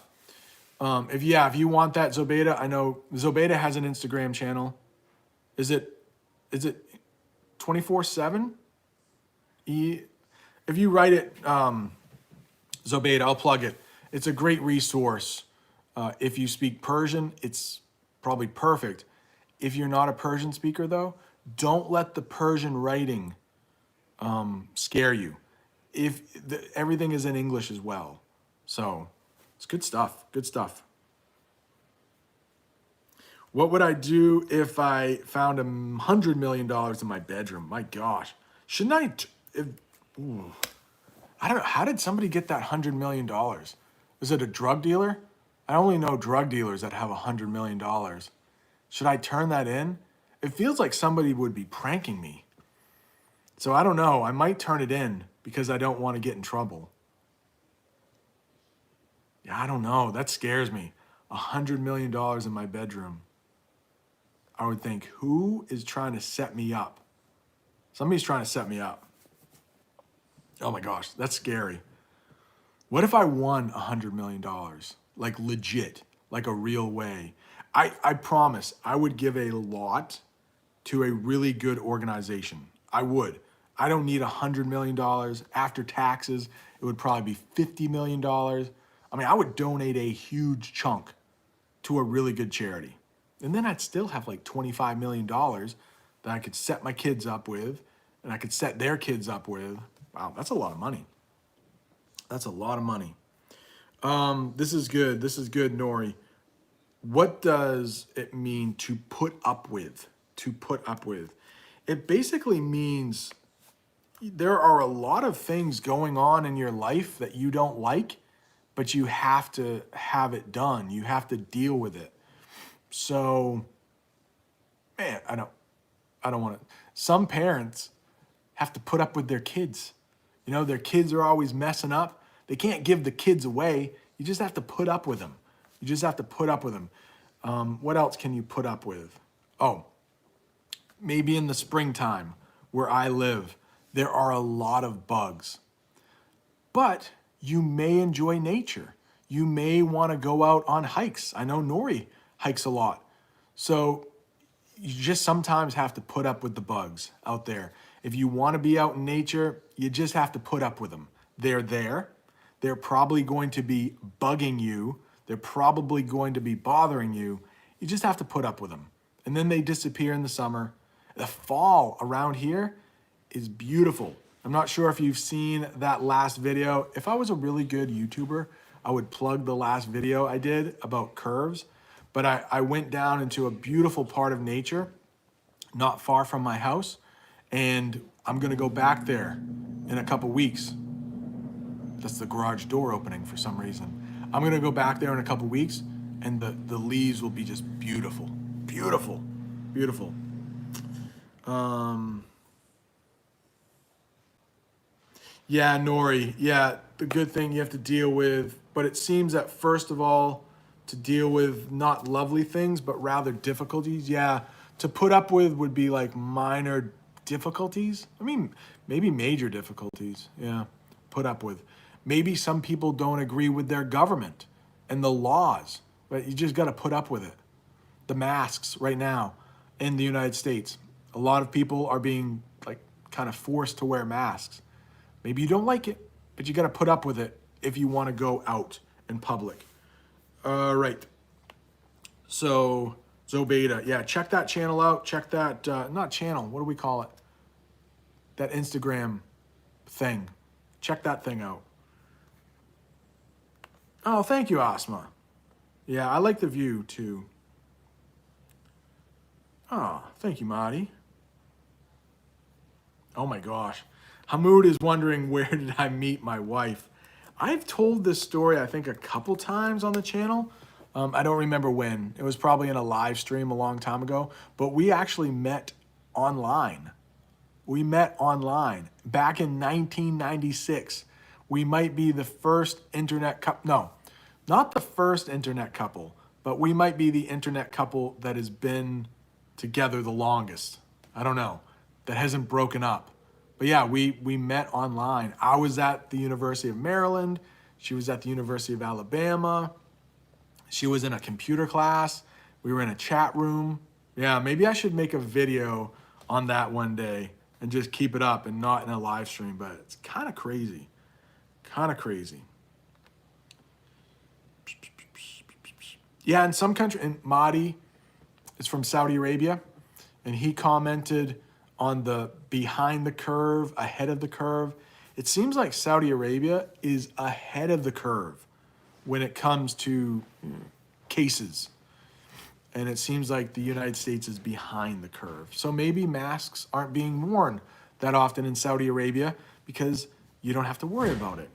if you want that, Zobeda, I know Zobeda has an Instagram channel. Is it 24/7? If you write it, Zobeda, I'll plug it. It's a great resource. If you speak Persian, it's probably perfect. If you're not a Persian speaker though, don't let the Persian writing scare you. everything is in English as well. So it's good stuff. Good stuff. What would I do if I found $100 million in my bedroom? My gosh. Shouldn't I? I don't know. How did somebody get that $100 million? Is it a drug dealer? I only know drug dealers that have $100 million. Should I turn that in? It feels like somebody would be pranking me. So I don't know. I might turn it in because I don't want to get in trouble. Yeah, I don't know. That scares me. $100 million in my bedroom. I would think, who is trying to set me up? Somebody's trying to set me up. Oh my gosh, that's scary. What if I won $100 million? Like legit, like a real way. I promise I would give a lot to a really good organization. I would. I don't need $100 million. After taxes, it would probably be $50 million. I mean, I would donate a huge chunk to a really good charity. And then I'd still have like $25 million that I could set my kids up with, and I could set their kids up with. Wow, that's a lot of money. That's a lot of money. This is good. This is good, Nori. What does it mean to put up with? To put up with. It basically means there are a lot of things going on in your life that you don't like, but you have to have it done. You have to deal with it. So, man, I don't want to. Some parents have to put up with their kids. You know, their kids are always messing up. They can't give the kids away. You just have to put up with them. You just have to put up with them. What else can you put up with? Oh, maybe in the springtime where I live, there are a lot of bugs. But you may enjoy nature. You may want to go out on hikes. I know Nori hikes a lot. So you just sometimes have to put up with the bugs out there. If you want to be out in nature, you just have to put up with them. They're there. They're probably going to be bugging you. They're probably going to be bothering you. You just have to put up with them. And then they disappear in the summer. The fall around here is beautiful. I'm not sure if you've seen that last video. If I was a really good YouTuber, I would plug the last video I did about curves. But I went down into a beautiful part of nature, not far from my house. And I'm gonna go back there in a couple weeks. That's the garage door opening for some reason. I'm gonna go back there in a couple weeks, and the leaves will be just beautiful. Beautiful. Beautiful. Yeah, Nori. Yeah, the good thing you have to deal with, but it seems that first of all, to deal with not lovely things, but rather difficulties. Yeah, to put up with would be like minor difficulties. I mean, maybe major difficulties. Yeah, put up with. Maybe some people don't agree with their government and the laws, but you just got to put up with it. The masks right now in the United States, a lot of people are being like kind of forced to wear masks. Maybe you don't like it, but you got to put up with it if you want to go out in public. All right. So Zobeta, yeah, check that channel out. Check that, not channel, what do we call it? That Instagram thing. Check that thing out. Oh, thank you, Asma. Yeah, I like the view too. Oh, thank you, Marty. Oh my gosh. Hamoud is wondering, where did I meet my wife? I've told this story, I think, a couple times on the channel. I don't remember when. It was probably in a live stream a long time ago, but we actually met online. We met online back in 1996. We might be the first internet couple. No, not the first internet couple, but we might be the internet couple that has been together the longest. I don't know. That hasn't broken up. But yeah, we met online. I was at the University of Maryland. She was at the University of Alabama. She was in a computer class. We were in a chat room. Yeah, maybe I should make a video on that one day and just keep it up and not in a live stream, but it's kind of crazy. Kind of crazy. Yeah, in some country, and Mahdi is from Saudi Arabia, and he commented on the behind the curve, ahead of the curve. It seems like Saudi Arabia is ahead of the curve when it comes to cases. And it seems like the United States is behind the curve. So maybe masks aren't being worn that often in Saudi Arabia because you don't have to worry about it.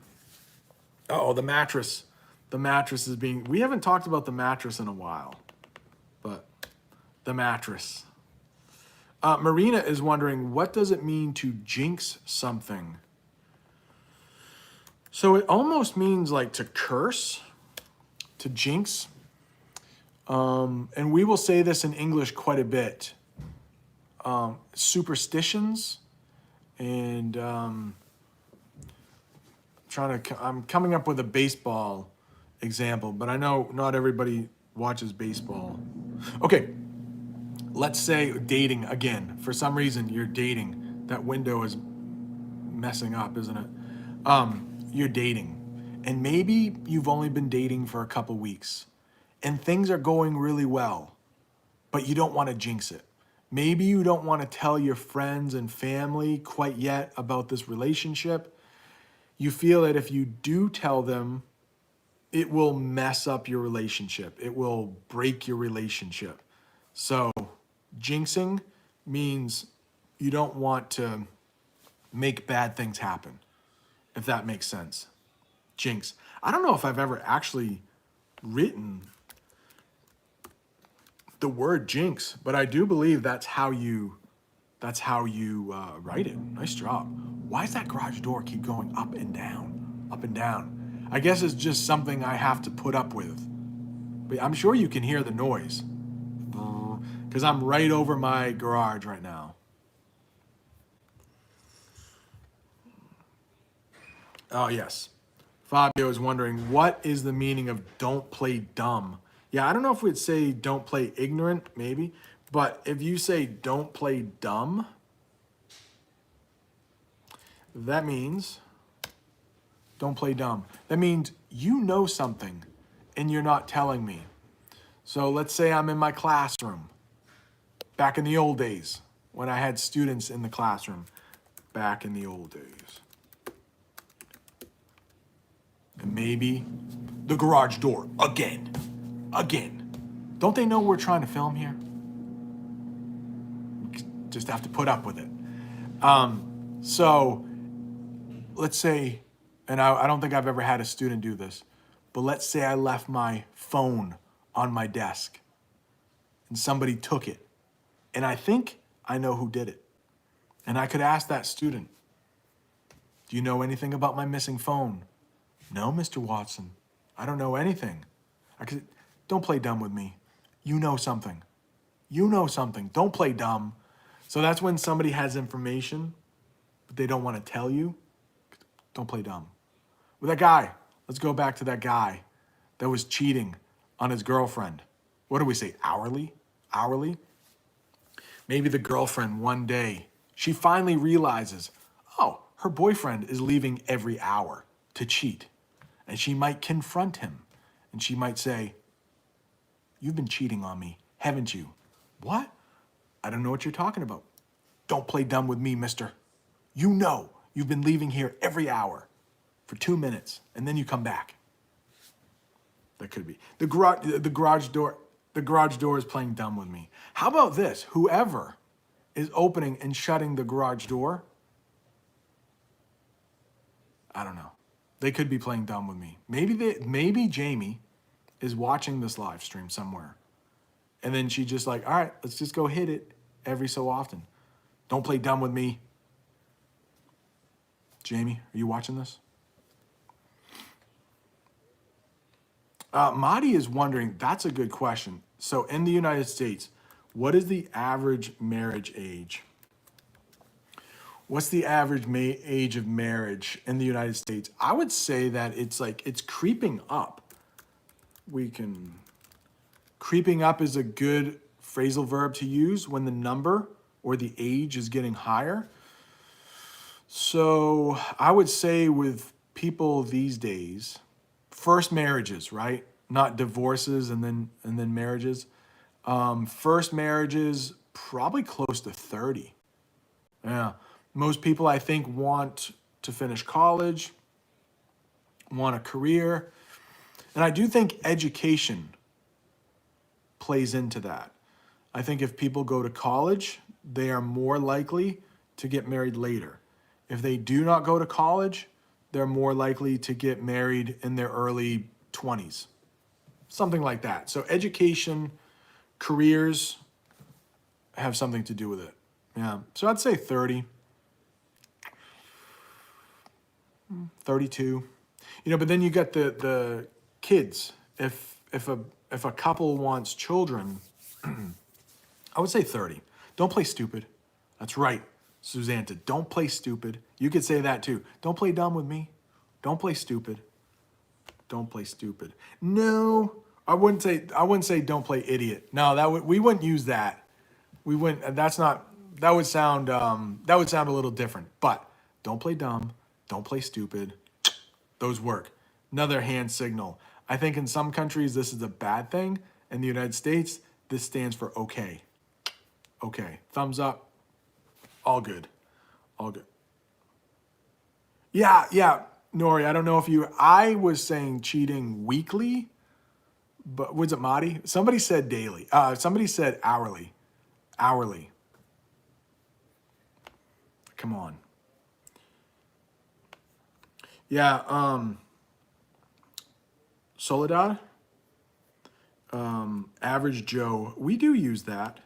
Oh, the mattress. The mattress is being, we haven't talked about the mattress in a while, but the mattress. Marina is wondering, what does it mean to jinx something? So it almost means like to curse, to jinx. And we will say this in English quite a bit. Superstitions and I'm coming up with a baseball example, but I know not everybody watches baseball. Okay, let's say dating again. For some reason, you're dating. That window is messing up, isn't it? You're dating, and maybe you've only been dating for a couple weeks, and things are going really well, but you don't want to jinx it. Maybe you don't want to tell your friends and family quite yet about this relationship. You feel that if you do tell them, it will mess up your relationship. It will break your relationship. So jinxing means you don't want to make bad things happen, if that makes sense. Jinx. I don't know if I've ever actually written the word jinx, but I do believe that's how you write it. Nice job. Why does that garage door keep going up and down, up and down? I guess it's just something I have to put up with. But I'm sure you can hear the noise because I'm right over my garage right now. Oh, yes. Fabio is wondering, what is the meaning of don't play dumb? Yeah, I don't know if we'd say don't play ignorant, maybe. But if you say don't play dumb, that means don't play dumb. That means you know something and you're not telling me. So let's say I'm in my classroom back in the old days when I had students in the classroom back in the old days. And maybe the garage door again. Don't they know we're trying to film here? Just have to put up with it. So let's say, and I don't think I've ever had a student do this, but let's say I left my phone on my desk and somebody took it. And I think I know who did it. And I could ask that student, do you know anything about my missing phone? No, Mr. Watson, I don't know anything. Don't play dumb with me. You know something. You know something. Don't play dumb. So that's when somebody has information, but they don't want to tell you. Don't play dumb. With that guy, let's go back to that guy that was cheating on his girlfriend. What do we say, hourly? Hourly? Maybe the girlfriend one day, she finally realizes, oh, her boyfriend is leaving every hour to cheat. And she might confront him. And she might say, you've been cheating on me, haven't you? What? I don't know what you're talking about. Don't play dumb with me, mister. You know you've been leaving here every hour for 2 minutes, and then you come back. That could be. The garage door is playing dumb with me. How about this? Whoever is opening and shutting the garage door, I don't know. They could be playing dumb with me. Maybe Jamie is watching this live stream somewhere. And then she just like, all right, let's just go hit it every so often. Don't play dumb with me. Jamie, are you watching this? Madi is wondering, that's a good question. So in the United States, what is the average marriage age? What's the average age of marriage in the United States? I would say that it's creeping up. Creeping up is a good phrasal verb to use when the number or the age is getting higher. So I would say with people these days, first marriages, right? Not divorces and then marriages. First marriages, probably close to 30. Yeah. Most people, I think, want to finish college, want a career. And I do think education plays into that. I think if people go to college, they are more likely to get married later. If they do not go to college, they're more likely to get married in their early 20s, something like that. So education, careers have something to do with it. Yeah. So I'd say 30, 32. But then you got the kids. If a couple wants children, I would say 30. Don't play stupid. That's right, Suzanta. Don't play stupid. You could say that too. Don't play dumb with me. Don't play stupid. Don't play stupid. No, I wouldn't say don't play idiot. No, we wouldn't use that. We wouldn't. That's not. That would sound a little different. But don't play dumb. Don't play stupid. Those work. Another hand signal. I think in some countries this is a bad thing. In the United States, this stands for okay. Okay. Thumbs up. All good. All good. Yeah. Nori, I don't know if I was saying cheating weekly, but was it Madi? Somebody said daily. Somebody said hourly. Hourly. Come on. Yeah, Soledad, Average Joe. We do use that.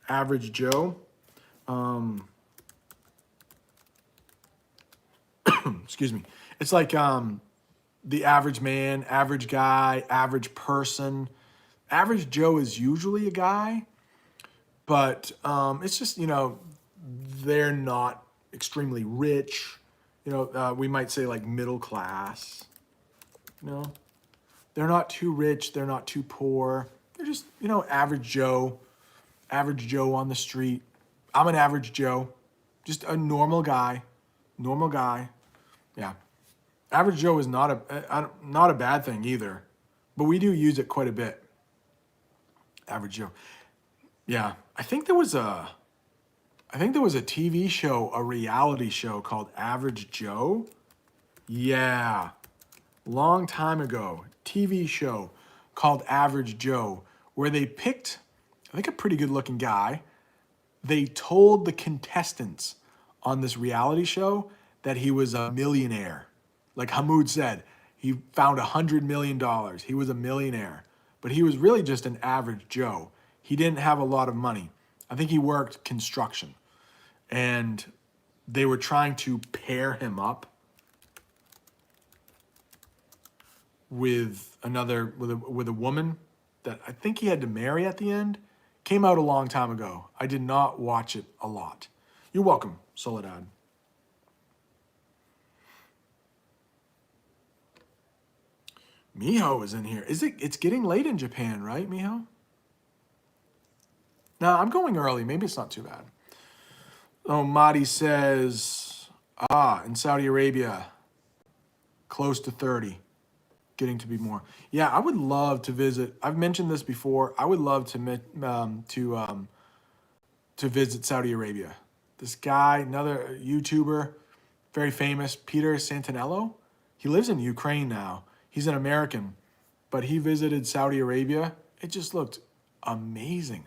Average Joe. Excuse me. It's like the average man, average guy, average person. Average Joe is usually a guy, but it's just, they're not extremely rich. We might say like middle class. They're not too rich. They're not too poor. They're just, average Joe on the street. I'm an average Joe, just a normal guy. Yeah. Average Joe is not a bad thing either, but we do use it quite a bit. Average Joe. Yeah. I think there was a TV show, a reality show called Average Joe. Yeah. Long time ago, TV show called Average Joe, where they picked, I think, a pretty good looking guy. They told the contestants on this reality show that he was a millionaire. Like Hamoud said, he found $100 million. He was a millionaire, but he was really just an average Joe. He didn't have a lot of money. I think he worked construction, and they were trying to pair him up with a woman that I think he had to marry at the end. Came out a long time ago. I did not watch it a lot. You're welcome, Soledad. Miho is in here. It's getting late in Japan, right, Miho? No, I'm going early. Maybe it's not too bad. Oh, Madi says, in Saudi Arabia, close to 30. Getting to be more. Yeah, I would love to visit. I've mentioned this before. I would love to visit Saudi Arabia. This guy, another YouTuber, very famous, Peter Santinello. He lives in Ukraine now. He's an American, but he visited Saudi Arabia. It just looked amazing.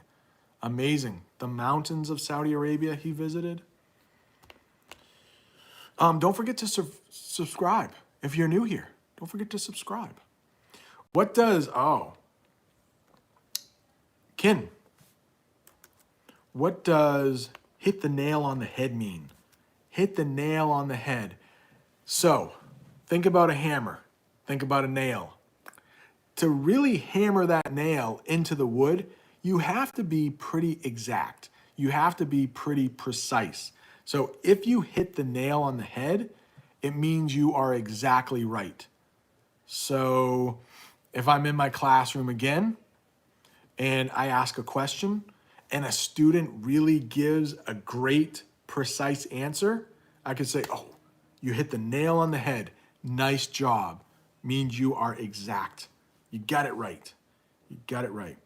Amazing. The mountains of Saudi Arabia he visited. Don't forget to subscribe if you're new here. Don't forget to subscribe. What does, Ken, what does hit the nail on the head mean? Hit the nail on the head. So, think about a hammer. Think about a nail. To really hammer that nail into the wood, you have to be pretty exact. You have to be pretty precise. So if you hit the nail on the head, it means you are exactly right. So if I'm in my classroom again and I ask a question and a student really gives a great, precise answer, I could say, oh, you hit the nail on the head. Nice job. Means you are exact. You got it right. You got it right.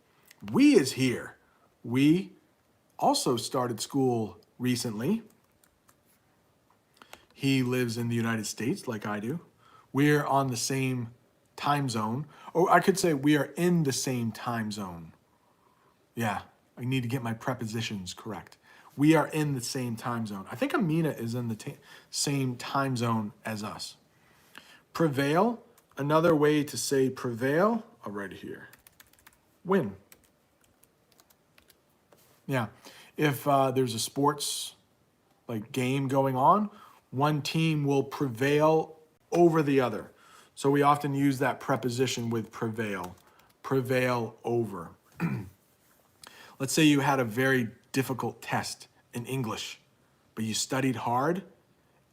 We is here. We also started school recently. He lives in the United States like I do. We're on the same time zone. Or I could say we are in the same time zone. Yeah, I need to get my prepositions correct. We are in the same time zone. I think Amina is in the same time zone as us. Prevail, another way to say prevail, I'll write it here. Win. Yeah, if there's a sports like game going on, one team will prevail over the other. So we often use that preposition with prevail over. Let's say you had a very difficult test in English, but you studied hard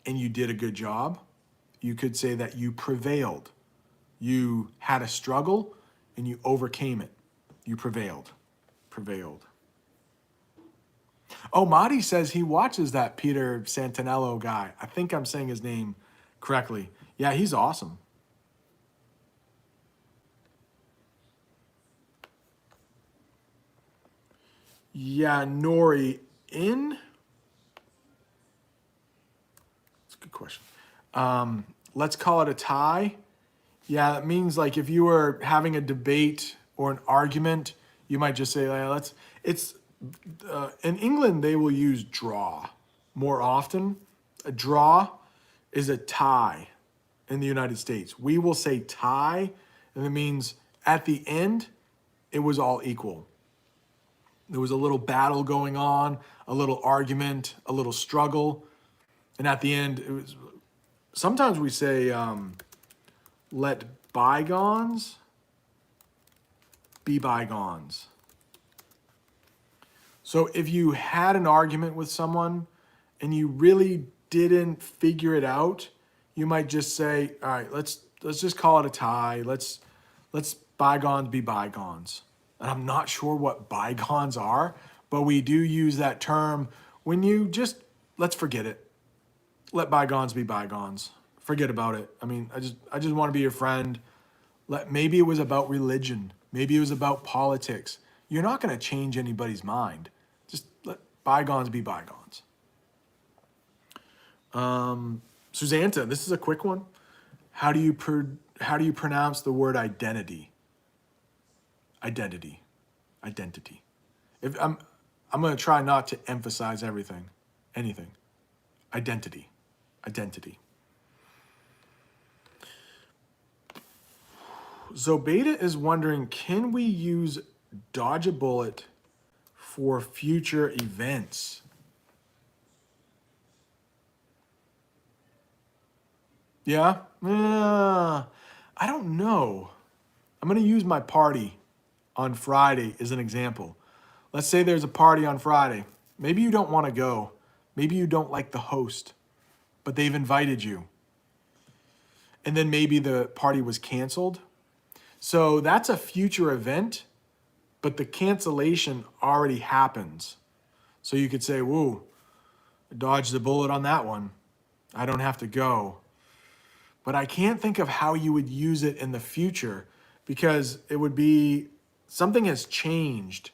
and you did a good job. You could say that you prevailed. You had a struggle and you overcame it. You prevailed. Prevailed. Oh, Madi says he watches that Peter Santanello guy. I think I'm saying his name correctly. Yeah, he's awesome. Yeah, Nori, in? That's a good question. Let's call it a tie. Yeah, that means like if you were having a debate or an argument, you might just say, in England, they will use draw more often. A draw is a tie in the United States. We will say tie, and it means at the end, it was all equal. There was a little battle going on, a little argument, a little struggle. And at the end, it was. Sometimes we say, let bygones be bygones. So if you had an argument with someone and you really didn't figure it out, you might just say, all right, let's just call it a tie. Let's bygones be bygones. And I'm not sure what bygones are, but we do use that term when you just, let's forget it. Let bygones be bygones. Forget about it. I mean, I just want to be your friend. Maybe it was about religion. Maybe it was about politics. You're not going to change anybody's mind. Just let bygones be bygones. Susanta, this is a quick one. How do you pronounce the word identity? Identity. If I'm going to try not to emphasize anything. Identity. Zobeta is wondering, can we use dodge a bullet for future events? Yeah? I don't know. I'm going to use my party on Friday as an example. Let's say there's a party on Friday. Maybe you don't want to go. Maybe you don't like the host, but they've invited you. And then maybe the party was canceled. So that's a future event, but the cancellation already happens. So you could say, whoa, dodge the bullet on that one. I don't have to go. But I can't think of how you would use it in the future because it would be something has changed.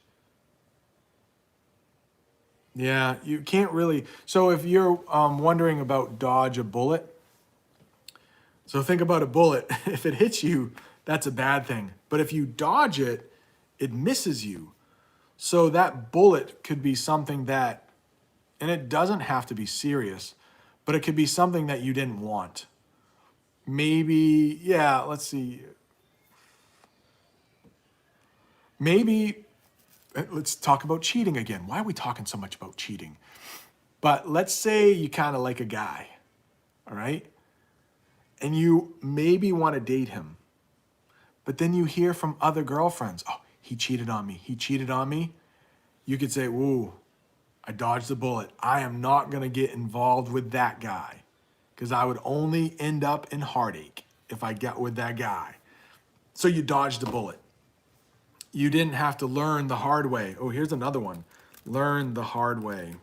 Yeah, you can't really. So if you're wondering about dodge a bullet, so think about a bullet. If it hits you, that's a bad thing. But if you dodge it, it misses you. So that bullet could be something that, and it doesn't have to be serious, but it could be something that you didn't want. Maybe, yeah, let's see. Maybe, let's talk about cheating again. Why are we talking so much about cheating? But let's say you kind of like a guy, all right? And you maybe want to date him. But then you hear from other girlfriends, oh, he cheated on me. You could say, whoa, I dodged the bullet. I am not going to get involved with that guy because I would only end up in heartache if I got with that guy. So you dodged the bullet. You didn't have to learn the hard way. Oh, here's another one. Learn the hard way.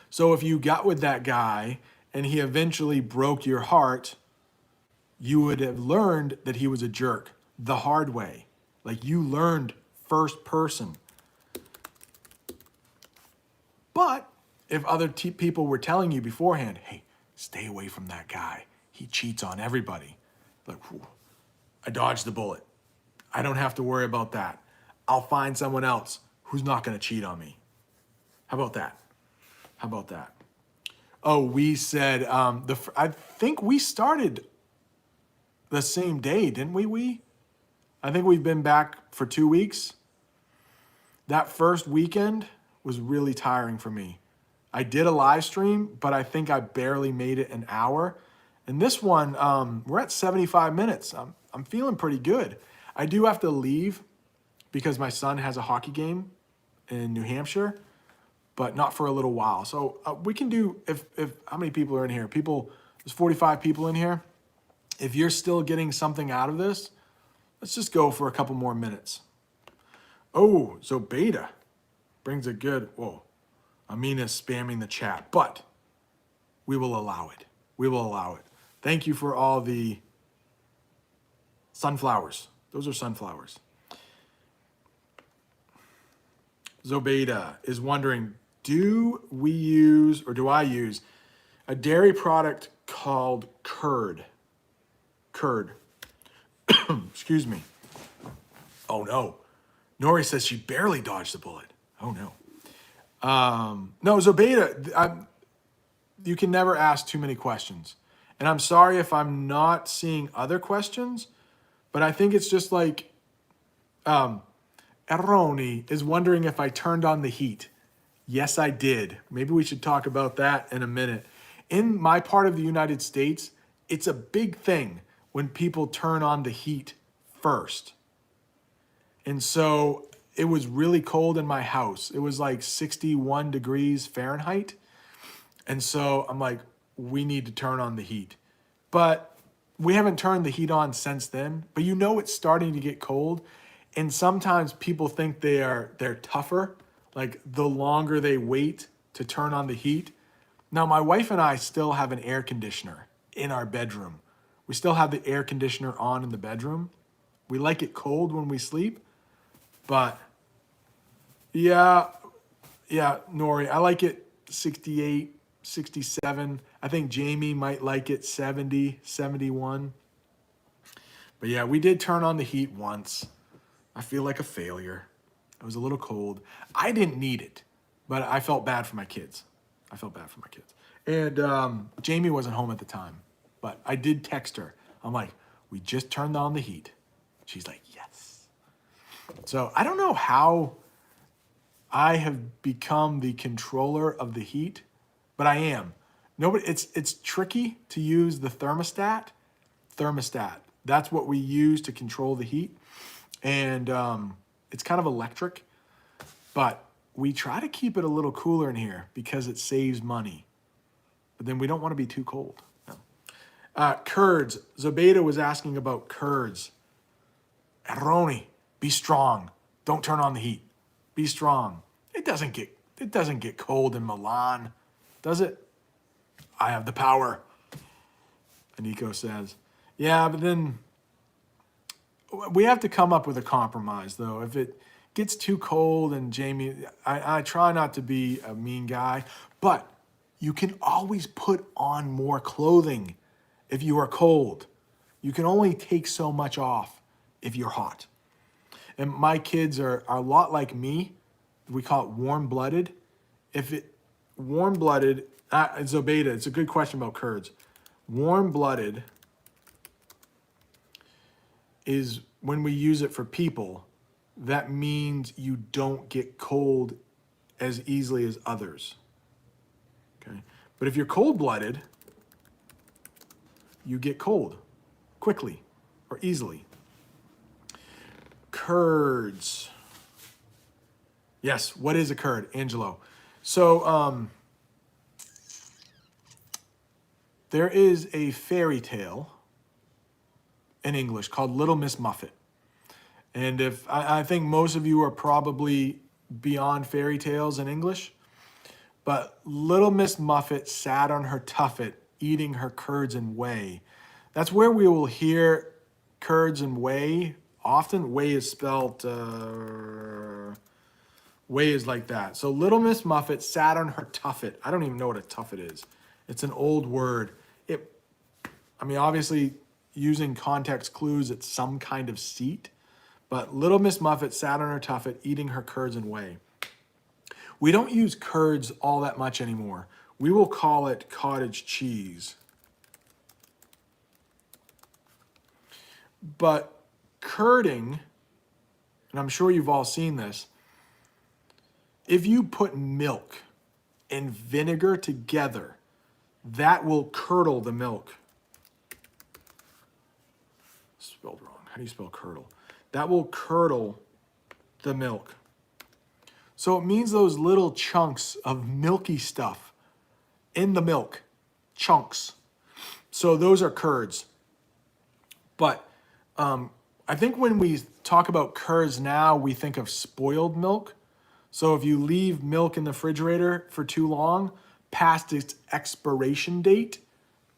So if you got with that guy and he eventually broke your heart, you would have learned that he was a jerk the hard way. Like you learned first person. But if other people were telling you beforehand, hey, stay away from that guy. He cheats on everybody. Like, whew, I dodged the bullet. I don't have to worry about that. I'll find someone else who's not going to cheat on me. How about that? How about that? Oh, we said, I think we started the same day, didn't we? I think we've been back for 2 weeks. That first weekend was really tiring for me. I did a live stream, but I think I barely made it an hour. And this one, we're at 75 minutes. I'm feeling pretty good. I do have to leave because my son has a hockey game in New Hampshire, but not for a little while. So we can do, if how many people are in here? There's 45 people in here. If you're still getting something out of this, let's just go for a couple more minutes. Oh, Zobeta brings a good, whoa, Amina's spamming the chat, but we will allow it. We will allow it. Thank you for all the sunflowers. Those are sunflowers. Zobeta is wondering, do I use a dairy product called curd? Curd. Excuse me. Oh no. Nori says she barely dodged the bullet. Oh no. No, Zobeta, you can never ask too many questions. And I'm sorry if I'm not seeing other questions, but I think it's just like, Eroni is wondering if I turned on the heat. Yes, I did. Maybe we should talk about that in a minute. In my part of the United States, it's a big thing when people turn on the heat first. And so it was really cold in my house. It was like 61 degrees Fahrenheit. And so I'm like, we need to turn on the heat. But we haven't turned the heat on since then. But you know it's starting to get cold. And sometimes people think they're tougher, like the longer they wait to turn on the heat. Now, my wife and I still have an air conditioner in our bedroom. We still have the air conditioner on in the bedroom. We like it cold when we sleep, but yeah, Nori, I like it 68, 67. I think Jamie might like it 70, 71. But yeah, we did turn on the heat once. I feel like a failure. It was a little cold. I didn't need it, but I felt bad for my kids. And Jamie wasn't home at the time, but I did text her. I'm like, we just turned on the heat. She's like, yes. So I don't know how I have become the controller of the heat, but I am. It's tricky to use the thermostat. That's what we use to control the heat. And it's kind of electric, but we try to keep it a little cooler in here because it saves money. But then we don't want to be too cold. No. Curds. Zobeta was asking about curds. Eroni, be strong. Don't turn on the heat. Be strong. It doesn't get cold in Milan, does it? I have the power. Aniko says. Yeah, but then we have to come up with a compromise, though. If it gets too cold, and Jamie, I try not to be a mean guy, but you can always put on more clothing if you are cold. You can only take so much off if you're hot. And my kids are a lot like me. We call it warm-blooded. Warm-blooded, Zobeta, it's a good question about curds. Warm-blooded is when we use it for people, that means you don't get cold as easily as others. Okay. But if you're cold-blooded, you get cold quickly or easily. Curds. Yes, what is a curd, Angelo? So there is a fairy tale in English called Little Miss Muffet. And if I think most of you are probably beyond fairy tales in English, but Little Miss Muffet sat on her tuffet eating her curds and whey. That's where we will hear curds and whey. Often whey is spelled Whey is like that. So Little Miss Muffet sat on her tuffet. I don't even know what a tuffet is. It's an old word. I mean, obviously, using context clues, it's some kind of seat. But Little Miss Muffet sat on her tuffet, eating her curds and whey. We don't use curds all that much anymore. We will call it cottage cheese. But curding, and I'm sure you've all seen this, if you put milk and vinegar together, that will curdle the milk. Spelled wrong. How do you spell curdle? That will curdle the milk. So it means those little chunks of milky stuff in the milk, chunks. So those are curds. But I think when we talk about curds now, we think of spoiled milk. So if you leave milk in the refrigerator for too long, past its expiration date,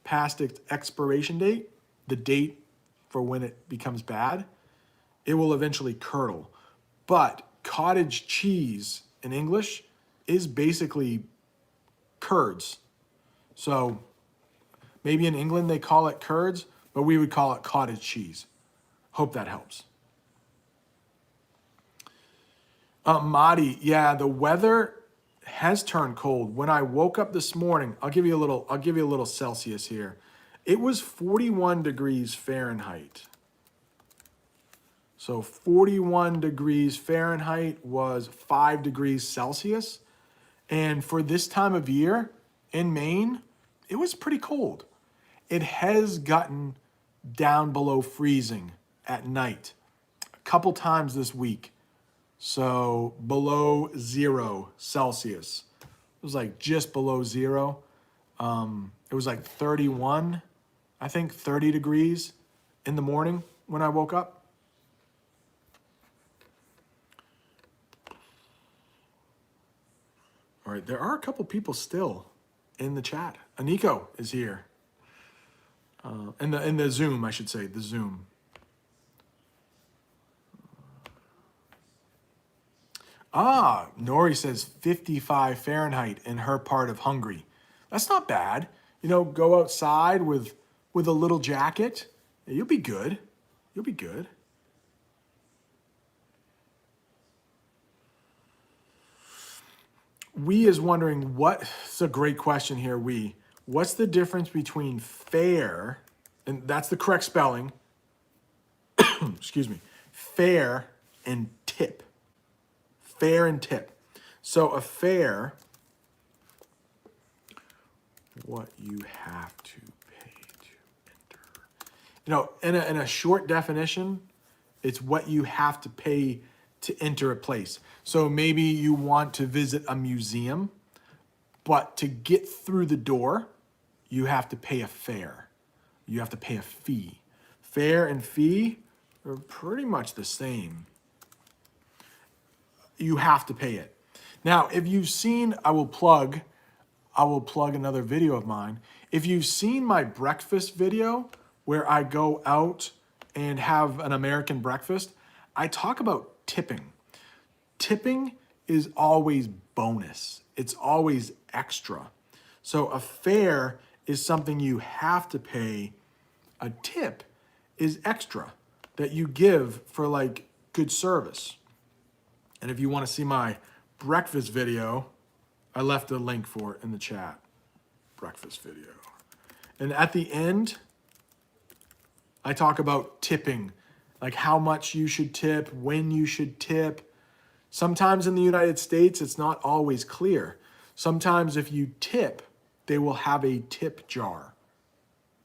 the date for when it becomes bad, it will eventually curdle. But cottage cheese in English is basically curds. So maybe in England they call it curds, but we would call it cottage cheese. Hope that helps. Madi, yeah, the weather has turned cold. When I woke up this morning, I'll give you a little Celsius here. It was 41 degrees Fahrenheit. So 41 degrees Fahrenheit was 5 degrees Celsius. And for this time of year in Maine, it was pretty cold. It has gotten down below freezing at night a couple times this week. So below 0 Celsius. It was like just below 0. It was like 31, I think 30 degrees in the morning when I woke up. All right, there are a couple people still in the chat. Aniko is here. In the Zoom, I should say, the Zoom. Nori says 55 Fahrenheit in her part of Hungary. That's not bad. You know, go outside with a little jacket. You'll be good. You'll be good. We is wondering it's a great question here, what's the difference between fair, and that's the correct spelling, excuse me, fair and tip. Fair and tip. So a fare, what you have to pay to enter. You know, in a short definition, it's what you have to pay to enter a place. So maybe you want to visit a museum, but to get through the door, you have to pay a fare. You have to pay a fee. Fare and fee are pretty much the same. You have to pay it. Now, if you've seen, I will plug another video of mine. If you've seen my breakfast video where I go out and have an American breakfast, I talk about tipping. Tipping is always bonus. It's always extra. So a fare is something you have to pay. A tip is extra that you give for like good service. And if you want to see my breakfast video, I left a link for it in the chat. Breakfast video. And at the end, I talk about tipping, like how much you should tip, when you should tip. Sometimes in the United States, it's not always clear. Sometimes if you tip, they will have a tip jar.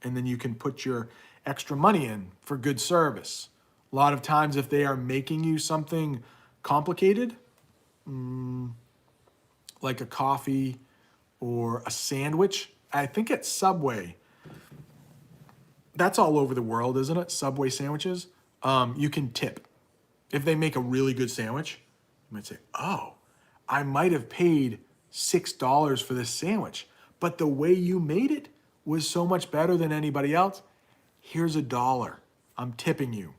And then you can put your extra money in for good service. A lot of times if they are making you something complicated, like a coffee or a sandwich. I think at Subway, that's all over the world, isn't it? Subway sandwiches. You can tip. If they make a really good sandwich, you might say, oh, I might have paid $6 for this sandwich, but the way you made it was so much better than anybody else. Here's $1. I'm tipping you.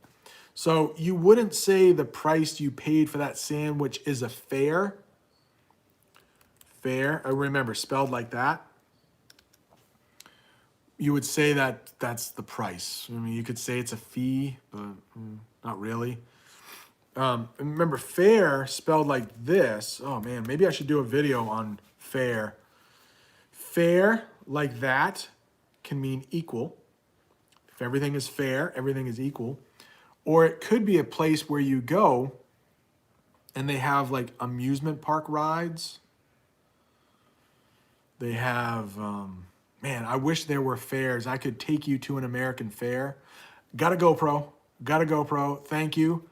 So you wouldn't say the price you paid for that sandwich is a fare. Fare, I remember, spelled like that. You would say that that's the price. I mean, you could say it's a fee, but not really. Remember, fare spelled like this. Oh man, maybe I should do a video on fare. Fare like that can mean equal. If everything is fair, everything is equal. Or it could be a place where you go and they have like amusement park rides. They have, man, I wish there were fairs. I could take you to an American fair. Got a GoPro. Got a GoPro. Thank you.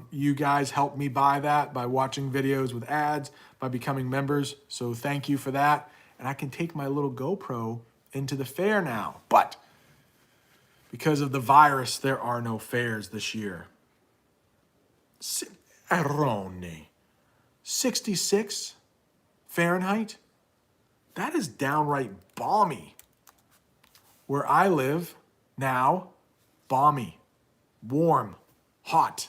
You guys helped me buy that by watching videos with ads, by becoming members. So thank you for that. And I can take my little GoPro into the fair now. But because of the virus, there are no fairs this year. Errone. 66 Fahrenheit? That is downright balmy. Where I live now, balmy, warm, hot.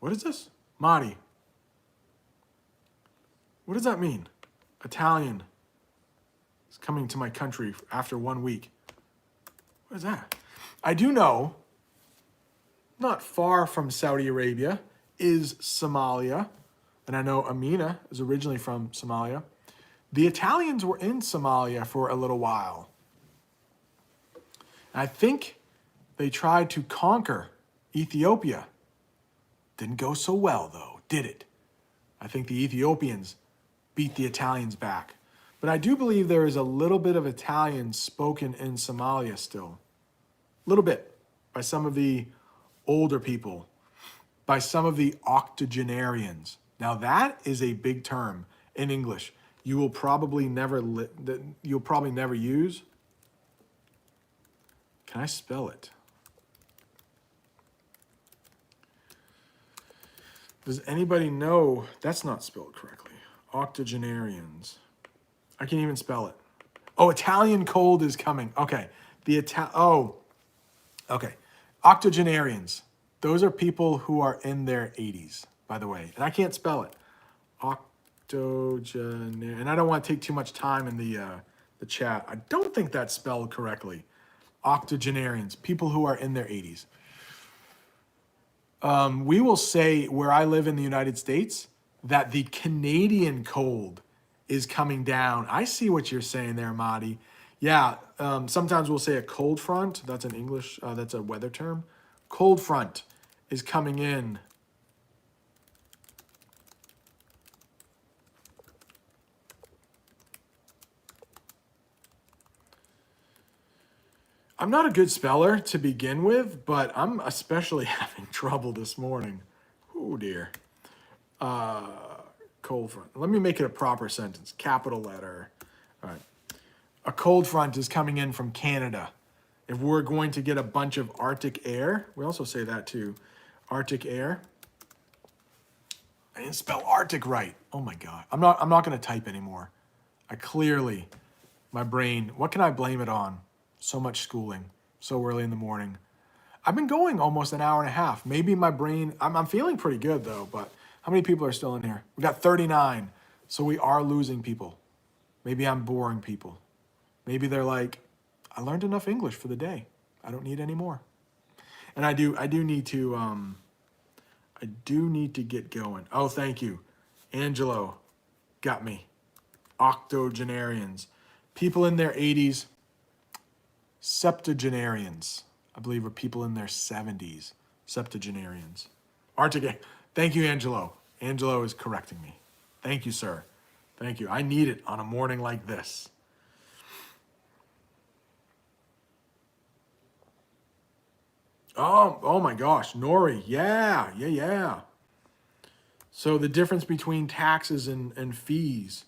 What is this? Mari. What does that mean? Italian is coming to my country after 1 week. What is that? I do know, not far from Saudi Arabia is Somalia. And I know Amina is originally from Somalia. The Italians were in Somalia for a little while. And I think they tried to conquer Ethiopia. Didn't go so well, though, did it? I think the Ethiopians beat the Italians back. But I do believe there is a little bit of Italian spoken in Somalia still. A little bit, by some of the older people, by some of the octogenarians. Now that is a big term in English. You will probably never use. Can I spell it? Does anybody know? That's not spelled correctly. Octogenarians. I can't even spell it. Oh, Italian cold is coming. Okay. Okay. Octogenarians. Those are people who are in their 80s, by the way. And I can't spell it. Octogenarian. And I don't want to take too much time in the chat. I don't think that's spelled correctly. Octogenarians. People who are in their 80s. We will say, where I live in the United States, that the Canadian cold is coming down. I see what you're saying there, Madi. Yeah, sometimes we'll say a cold front. That's an English, that's a weather term. Cold front is coming in. I'm not a good speller to begin with, but I'm especially having trouble this morning. Oh dear. Cold front. Let me make it a proper sentence. Capital letter. All right. A cold front is coming in from Canada. If we're going to get a bunch of Arctic air, we also say that too. Arctic air. I didn't spell Arctic right. Oh my God. I'm not going to type anymore. My brain, what can I blame it on? So much schooling, so early in the morning. I've been going almost an hour and a half. Maybe my brain, I'm feeling pretty good though, but how many people are still in here? We got 39, so we are losing people. Maybe I'm boring people. Maybe they're like, I learned enough English for the day. I don't need any more. And I do need to get going. Oh, thank you. Angelo got me. Octogenarians. People in their 80s. Septuagenarians, I believe, are people in their 70s. Septuagenarians. Arctic. Thank you, Angelo. Angelo is correcting me. Thank you, sir. Thank you. I need it on a morning like this. Oh my gosh, Nori. Yeah. So the difference between taxes and fees.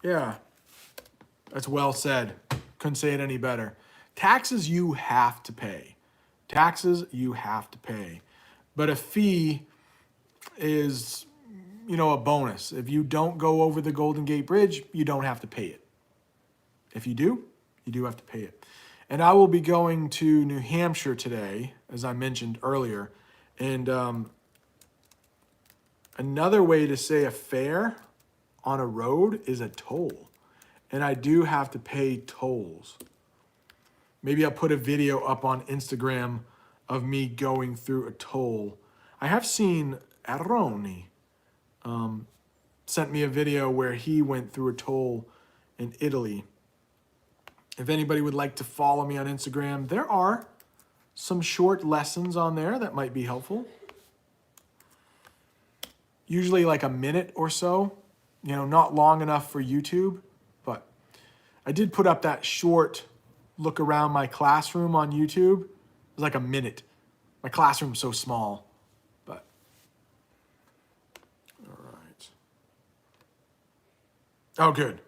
Yeah, that's well said. Couldn't say it any better. Taxes you have to pay. But a fee is, a bonus. If you don't go over the Golden Gate Bridge, you don't have to pay it. If you do, you do have to pay it. And I will be going to New Hampshire today, as I mentioned earlier. And another way to say a fare on a road is a toll. And I do have to pay tolls. Maybe I'll put a video up on Instagram of me going through a toll. I have seen Aroni sent me a video where he went through a toll in Italy. If anybody would like to follow me on Instagram, there are some short lessons on there that might be helpful. Usually like a minute or so, not long enough for YouTube, but I did put up that short look around my classroom on YouTube. It was like a minute. My classroom's so small, but all right. Oh, good.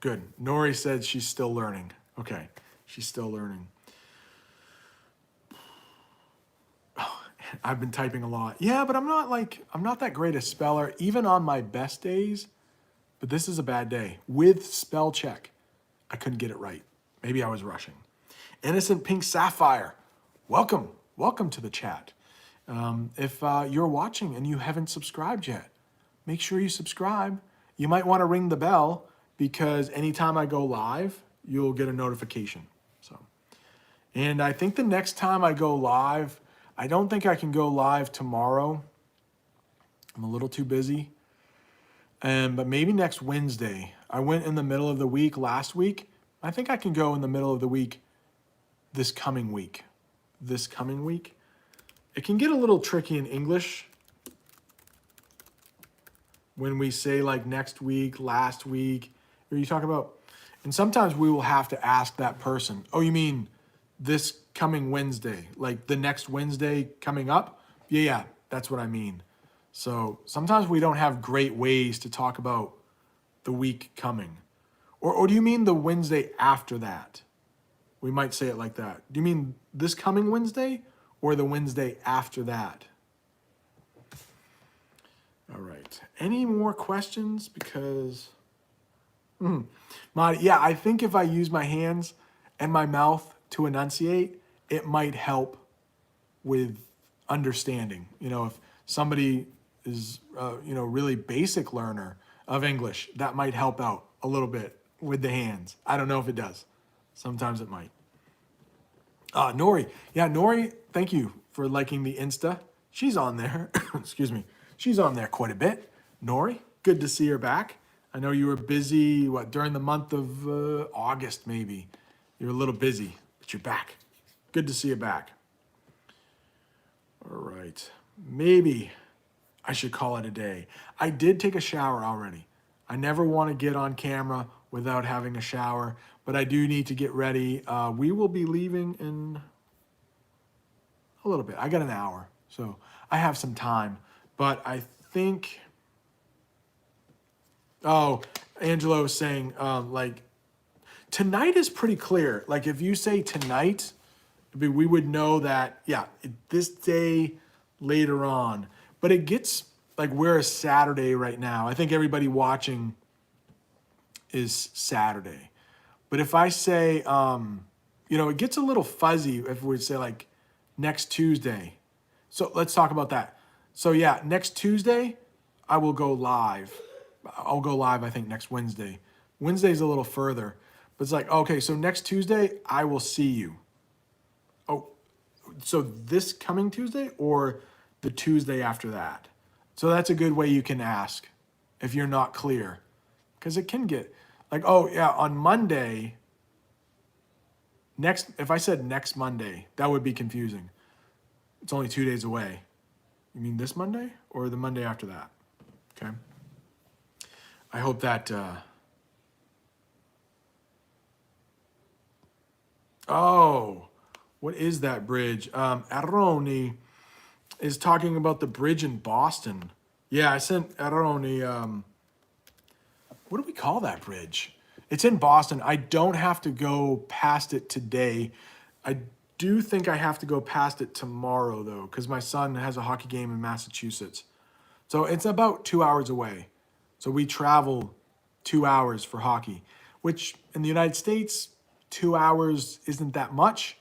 Good. Nori said she's still learning. Okay. She's still learning. Oh, I've been typing a lot. Yeah, but I'm not that great a speller, even on my best days. But this is a bad day. With spell check, I couldn't get it right. Maybe I was rushing. Innocent Pink Sapphire, welcome. Welcome to the chat. If you're watching and you haven't subscribed yet, make sure you subscribe. You might want to ring the bell because anytime I go live, you'll get a notification. And I think the next time I go live, I don't think I can go live tomorrow. I'm a little too busy. But maybe next Wednesday. I went in the middle of the week last week. I think I can go in the middle of the week this coming week. It can get a little tricky in English when we say like next week, last week, or you talk about, and sometimes we will have to ask that person, oh, you mean this coming Wednesday, like the next Wednesday coming up? Yeah, that's what I mean. So sometimes we don't have great ways to talk about the week coming. Or do you mean the Wednesday after that? We might say it like that. Do you mean this coming Wednesday or the Wednesday after that? All right. Any more questions? Because, yeah, I think if I use my hands and my mouth to enunciate, it might help with understanding. If somebody is, really basic learner of English, that might help out a little bit with the hands. I don't know if it does. Sometimes it might. Nori. Yeah, Nori, thank you for liking the Insta. She's on there. Excuse me. She's on there quite a bit. Nori, good to see her back. I know you were busy, during the month of August maybe. You're a little busy, but you're back. Good to see you back. All right. Maybe I should call it a day. I did take a shower already. I never want to get on camera without having a shower, but I do need to get ready. We will be leaving in a little bit. I got an hour, so I have some time. But I think, Angelo was saying, tonight is pretty clear. Like if you say tonight, we would know that, this day later on. But it gets, we're a Saturday right now. I think everybody watching is Saturday. But if I say, it gets a little fuzzy if we say next Tuesday. So let's talk about that. So next Tuesday, I will go live. I'll go live, I think, next Wednesday. Wednesday's a little further. But it's okay, so next Tuesday, I will see you. Oh, so this coming Tuesday or the Tuesday after that? So that's a good way you can ask if you're not clear. Because it can get on Monday, if I said next Monday, that would be confusing. It's only 2 days away. You mean this Monday or the Monday after that? Okay. I hope that, what is that bridge? Aroni is talking about the bridge in Boston. Yeah, I sent Aroni, what do we call that bridge? It's in Boston. I don't have to go past it today. I do think I have to go past it tomorrow, though, because my son has a hockey game in Massachusetts. So it's about 2 hours away. So we travel 2 hours for hockey, which in the United States, 2 hours isn't that much,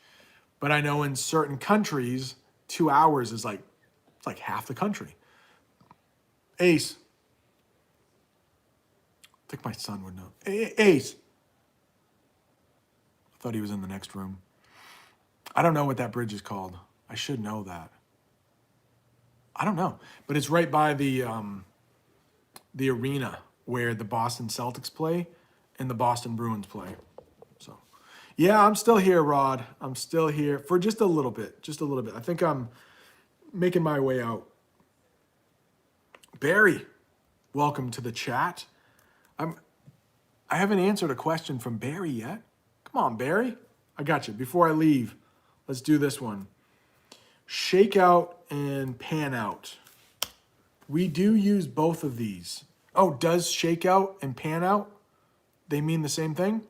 but I know in certain countries, 2 hours is like, it's like half the country. Ace. I think my son would know. Ace. I thought he was in the next room. I don't know what that bridge is called. I should know that. I don't know, but it's right by the arena where the Boston Celtics play and the Boston Bruins play. So, yeah, I'm still here, Rod. I'm still here for just a little bit. Just a little bit. I think I'm making my way out. Barry, welcome to the chat. I haven't answered a question from Barry yet. Come on, Barry. I got you. Before I leave, let's do this one. Shake out and pan out. We do use both of these. Oh, does shake out and pan out, they mean the same thing?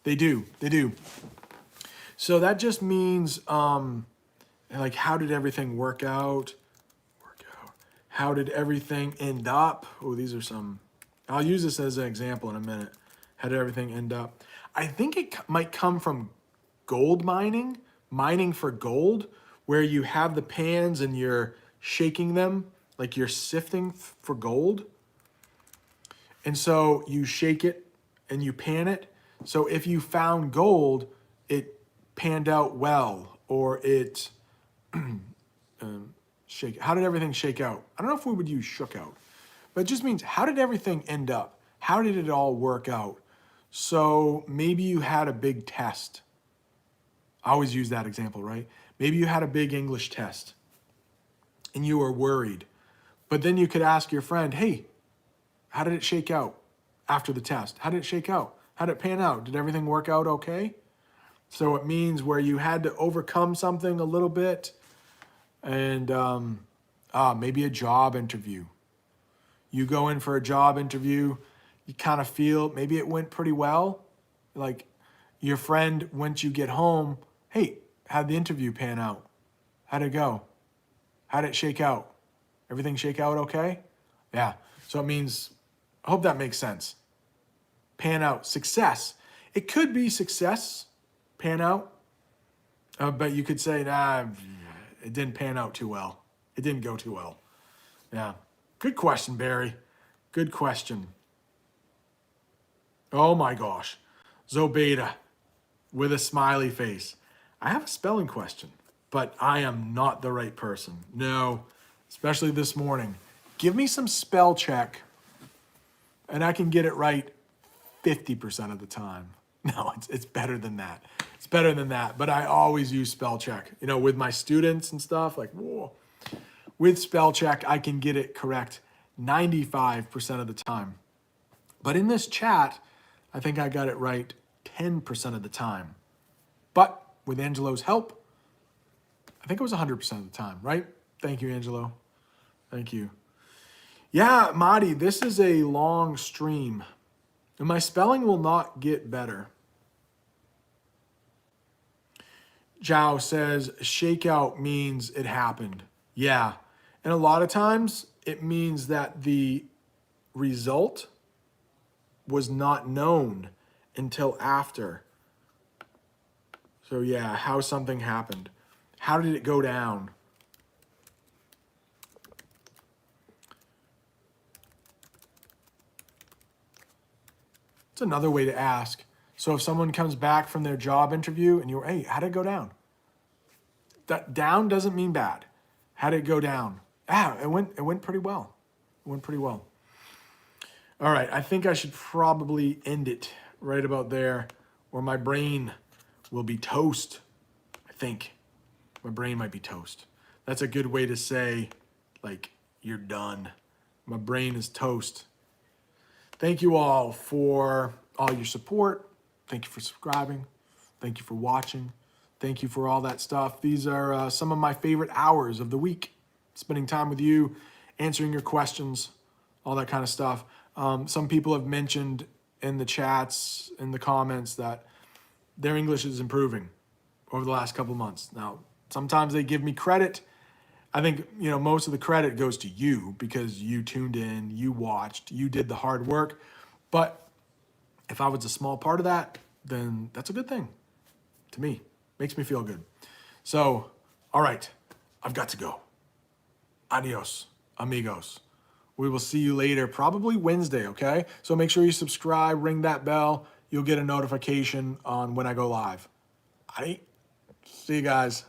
They do. They do. So that just means, like, how did everything work out? How did everything end up? Oh, these are some. I'll use this as an example in a minute. How did everything end up? I think it might come from gold mining for gold, where you have the pans and you're shaking them, like you're sifting for gold. And so you shake it and you pan it. So if you found gold, it panned out well, or it shake. How did everything shake out? I don't know if we would use shook out, but it just means how did everything end up? How did it all work out? So maybe you had a big test. I always use that example, right? Maybe you had a big English test and you were worried, but then you could ask your friend, hey, how did it shake out after the test? How did it shake out? How did it pan out? Did everything work out okay? So it means where you had to overcome something a little bit, and maybe a job interview. You go in for a job interview, you kind of feel maybe it went pretty well. Like your friend, once you get home, hey, how'd the interview pan out? How'd it go? How'd it shake out? Everything shake out okay? Yeah. So it means, I hope that makes sense. Pan out, success. It could be success, pan out, but you could say, nah, it didn't pan out too well. It didn't go too well. Yeah. Good question, Barry. Good question. Oh my gosh. Zobeda with a smiley face. I have a spelling question, but I am not the right person. No, especially this morning. Give me some spell check and I can get it right 50% of the time. No, it's better than that. It's better than that, but I always use spell check. You know, with my students and stuff, like, whoa. With spell check, I can get it correct 95% of the time. But in this chat, I think I got it right 10% of the time. But with Angelo's help, I think it was 100% of the time, right? Thank you, Angelo. Thank you. Yeah, Madi, this is a long stream. And my spelling will not get better. Zhao says, shakeout means it happened. Yeah. And a lot of times it means that the result was not known until after. So yeah, how something happened. How did it go down? It's another way to ask. So if someone comes back from their job interview and you're, hey, how did it go down? That down doesn't mean bad. How did it go down? It went pretty well. It went pretty well. All right, I think I should probably end it right about there, or my brain will be toast. I think my brain might be toast. That's a good way to say, like, you're done. My brain is toast. Thank you all for all your support. Thank you for subscribing. Thank you for watching. Thank you for all that stuff. These are some of my favorite hours of the week. Spending time with you, answering your questions, all that kind of stuff. Some people have mentioned in the chats, in the comments, that their English is improving over the last couple months. Now, sometimes they give me credit. I think, most of the credit goes to you because you tuned in, you watched, you did the hard work. But if I was a small part of that, then that's a good thing. to me. Makes me feel good. So, all right, I've got to go. Adios, amigos. We will see you later, probably Wednesday, okay? So make sure you subscribe, ring that bell. You'll get a notification on when I go live. All right? See you guys.